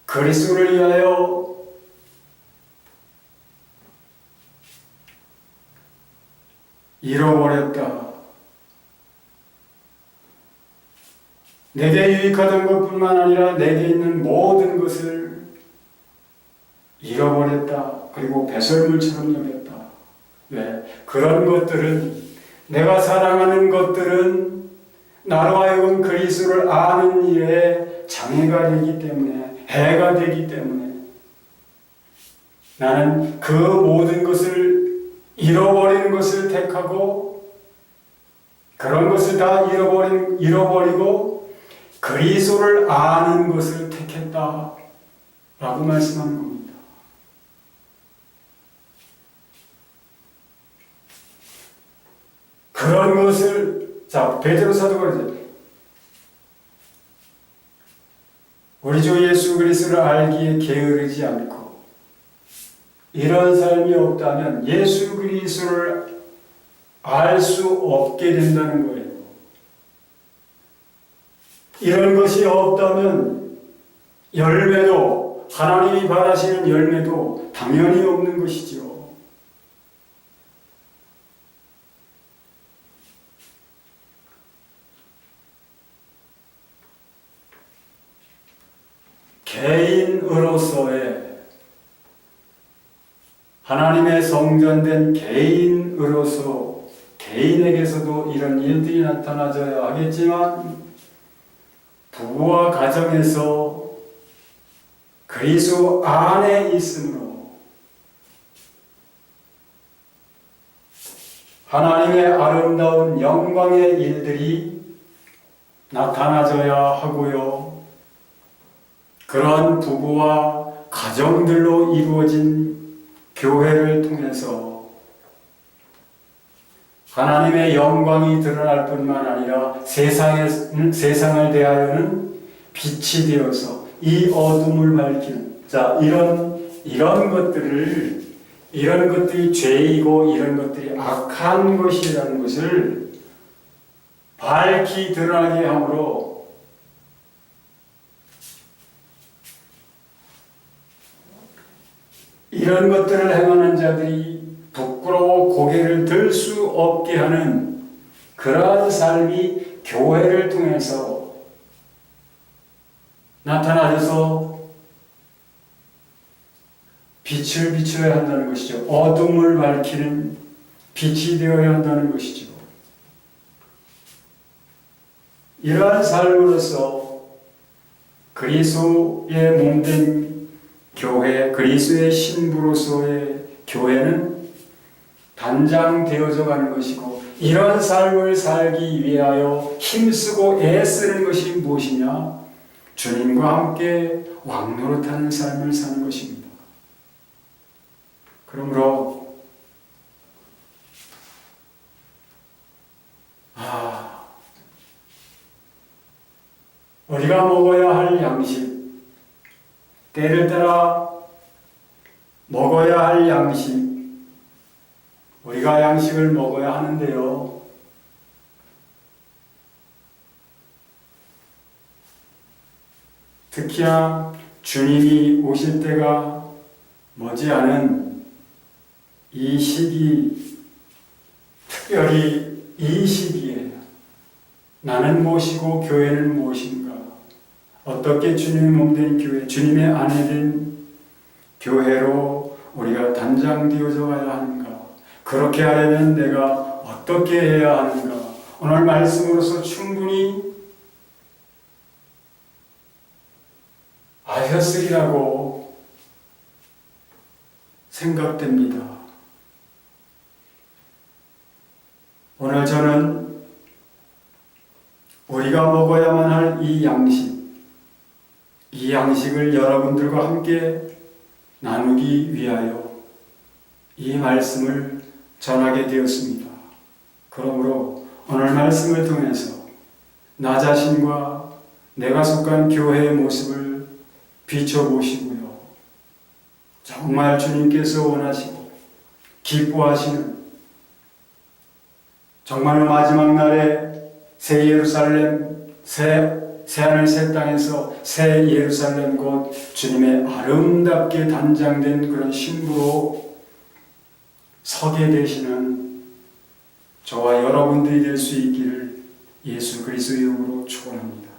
그리스도를 위하여 잃어버렸다. 내게 유익하던 것뿐만 아니라 내게 있는 모든 것을 잃어버렸다. 그리고 배설물처럼 여겼다. 왜? 그런 것들은 내가 사랑하는 것들은 나로 하여금 그리스도를 아는 일에 장애가 되기 때문에, 해가 되기 때문에 나는 그 모든 것을 잃어버리는 것을 택하고, 그런 것을 다 잃어버리고 그리스도를 아는 것을 택했다 라고 말씀하는 겁니다. 그런 것을, 자, 베드로 사도가 이제 우리 주 예수 그리스도를 알기에 게으르지 않고, 이런 삶이 없다면 예수 그리스도를 알 수 없게 된다는 거예요. 이런 것이 없다면 열매도, 하나님이 바라시는 열매도 당연히 없는 것이죠. 개인으로서의, 하나님의 성전된 개인으로서 개인에게서도 이런 일들이 나타나져야 하겠지만, 부부와 가정에서 그리스도 안에 있으므로 하나님의 아름다운 영광의 일들이 나타나져야 하고요. 그런 부부와 가정들로 이루어진 교회를 통해서 하나님의 영광이 드러날 뿐만 아니라 세상을 대하여는 빛이 되어서 이 어둠을 밝히는, 자, 이런 것들이 죄이고 이런 것들이 악한 것이라는 것을 밝히 드러나게 함으로 이런 것들을 행하는 자들이 부끄러워 고개를 들 수 없게 하는 그러한 삶이 교회를 통해서 나타나서 빛을 비춰야 한다는 것이죠. 어둠을 밝히는 빛이 되어야 한다는 것이죠. 이러한 삶으로서 그리스도의 몸된 교회, 그리스도의 신부로서의 교회는 단장되어져 가는 것이고, 이런 삶을 살기 위하여 힘쓰고 애쓰는 것이 무엇이냐? 주님과 함께 왕노릇하는 삶을 사는 것입니다. 그러므로 우리가 먹어야 할 양식, 때를 따라 먹어야 할 양식, 우리가 양식을 먹어야 하는데요. 특히나 주님이 오실 때가 머지않은 이 시기, 특별히 이 시기에 나는 무엇이고 교회는 무엇인가? 어떻게 주님의 몸된 교회, 주님의 아내된 교회로 우리가 단장되어져 가야 하는가? 그렇게 하려면 내가 어떻게 해야 하는가? 오늘 말씀으로서 충분히 아셨으리라고 생각됩니다. 오늘 저는 우리가 먹어야만 할 이 양식을 여러분들과 함께 나누기 위하여 이 말씀을 전하게 되었습니다. 그러므로 오늘 말씀을 통해서 나 자신과 내가 속한 교회의 모습을 비춰보시고요. 정말 주님께서 원하시고 기뻐하시는, 정말 마지막 날에 새 예루살렘, 새하늘 새 땅에서 새 예루살렘 곧 주님의 아름답게 단장된 그런 신부로 서게 되시는 저와 여러분들이 될 수 있기를 예수 그리스도의 이름으로 축원합니다.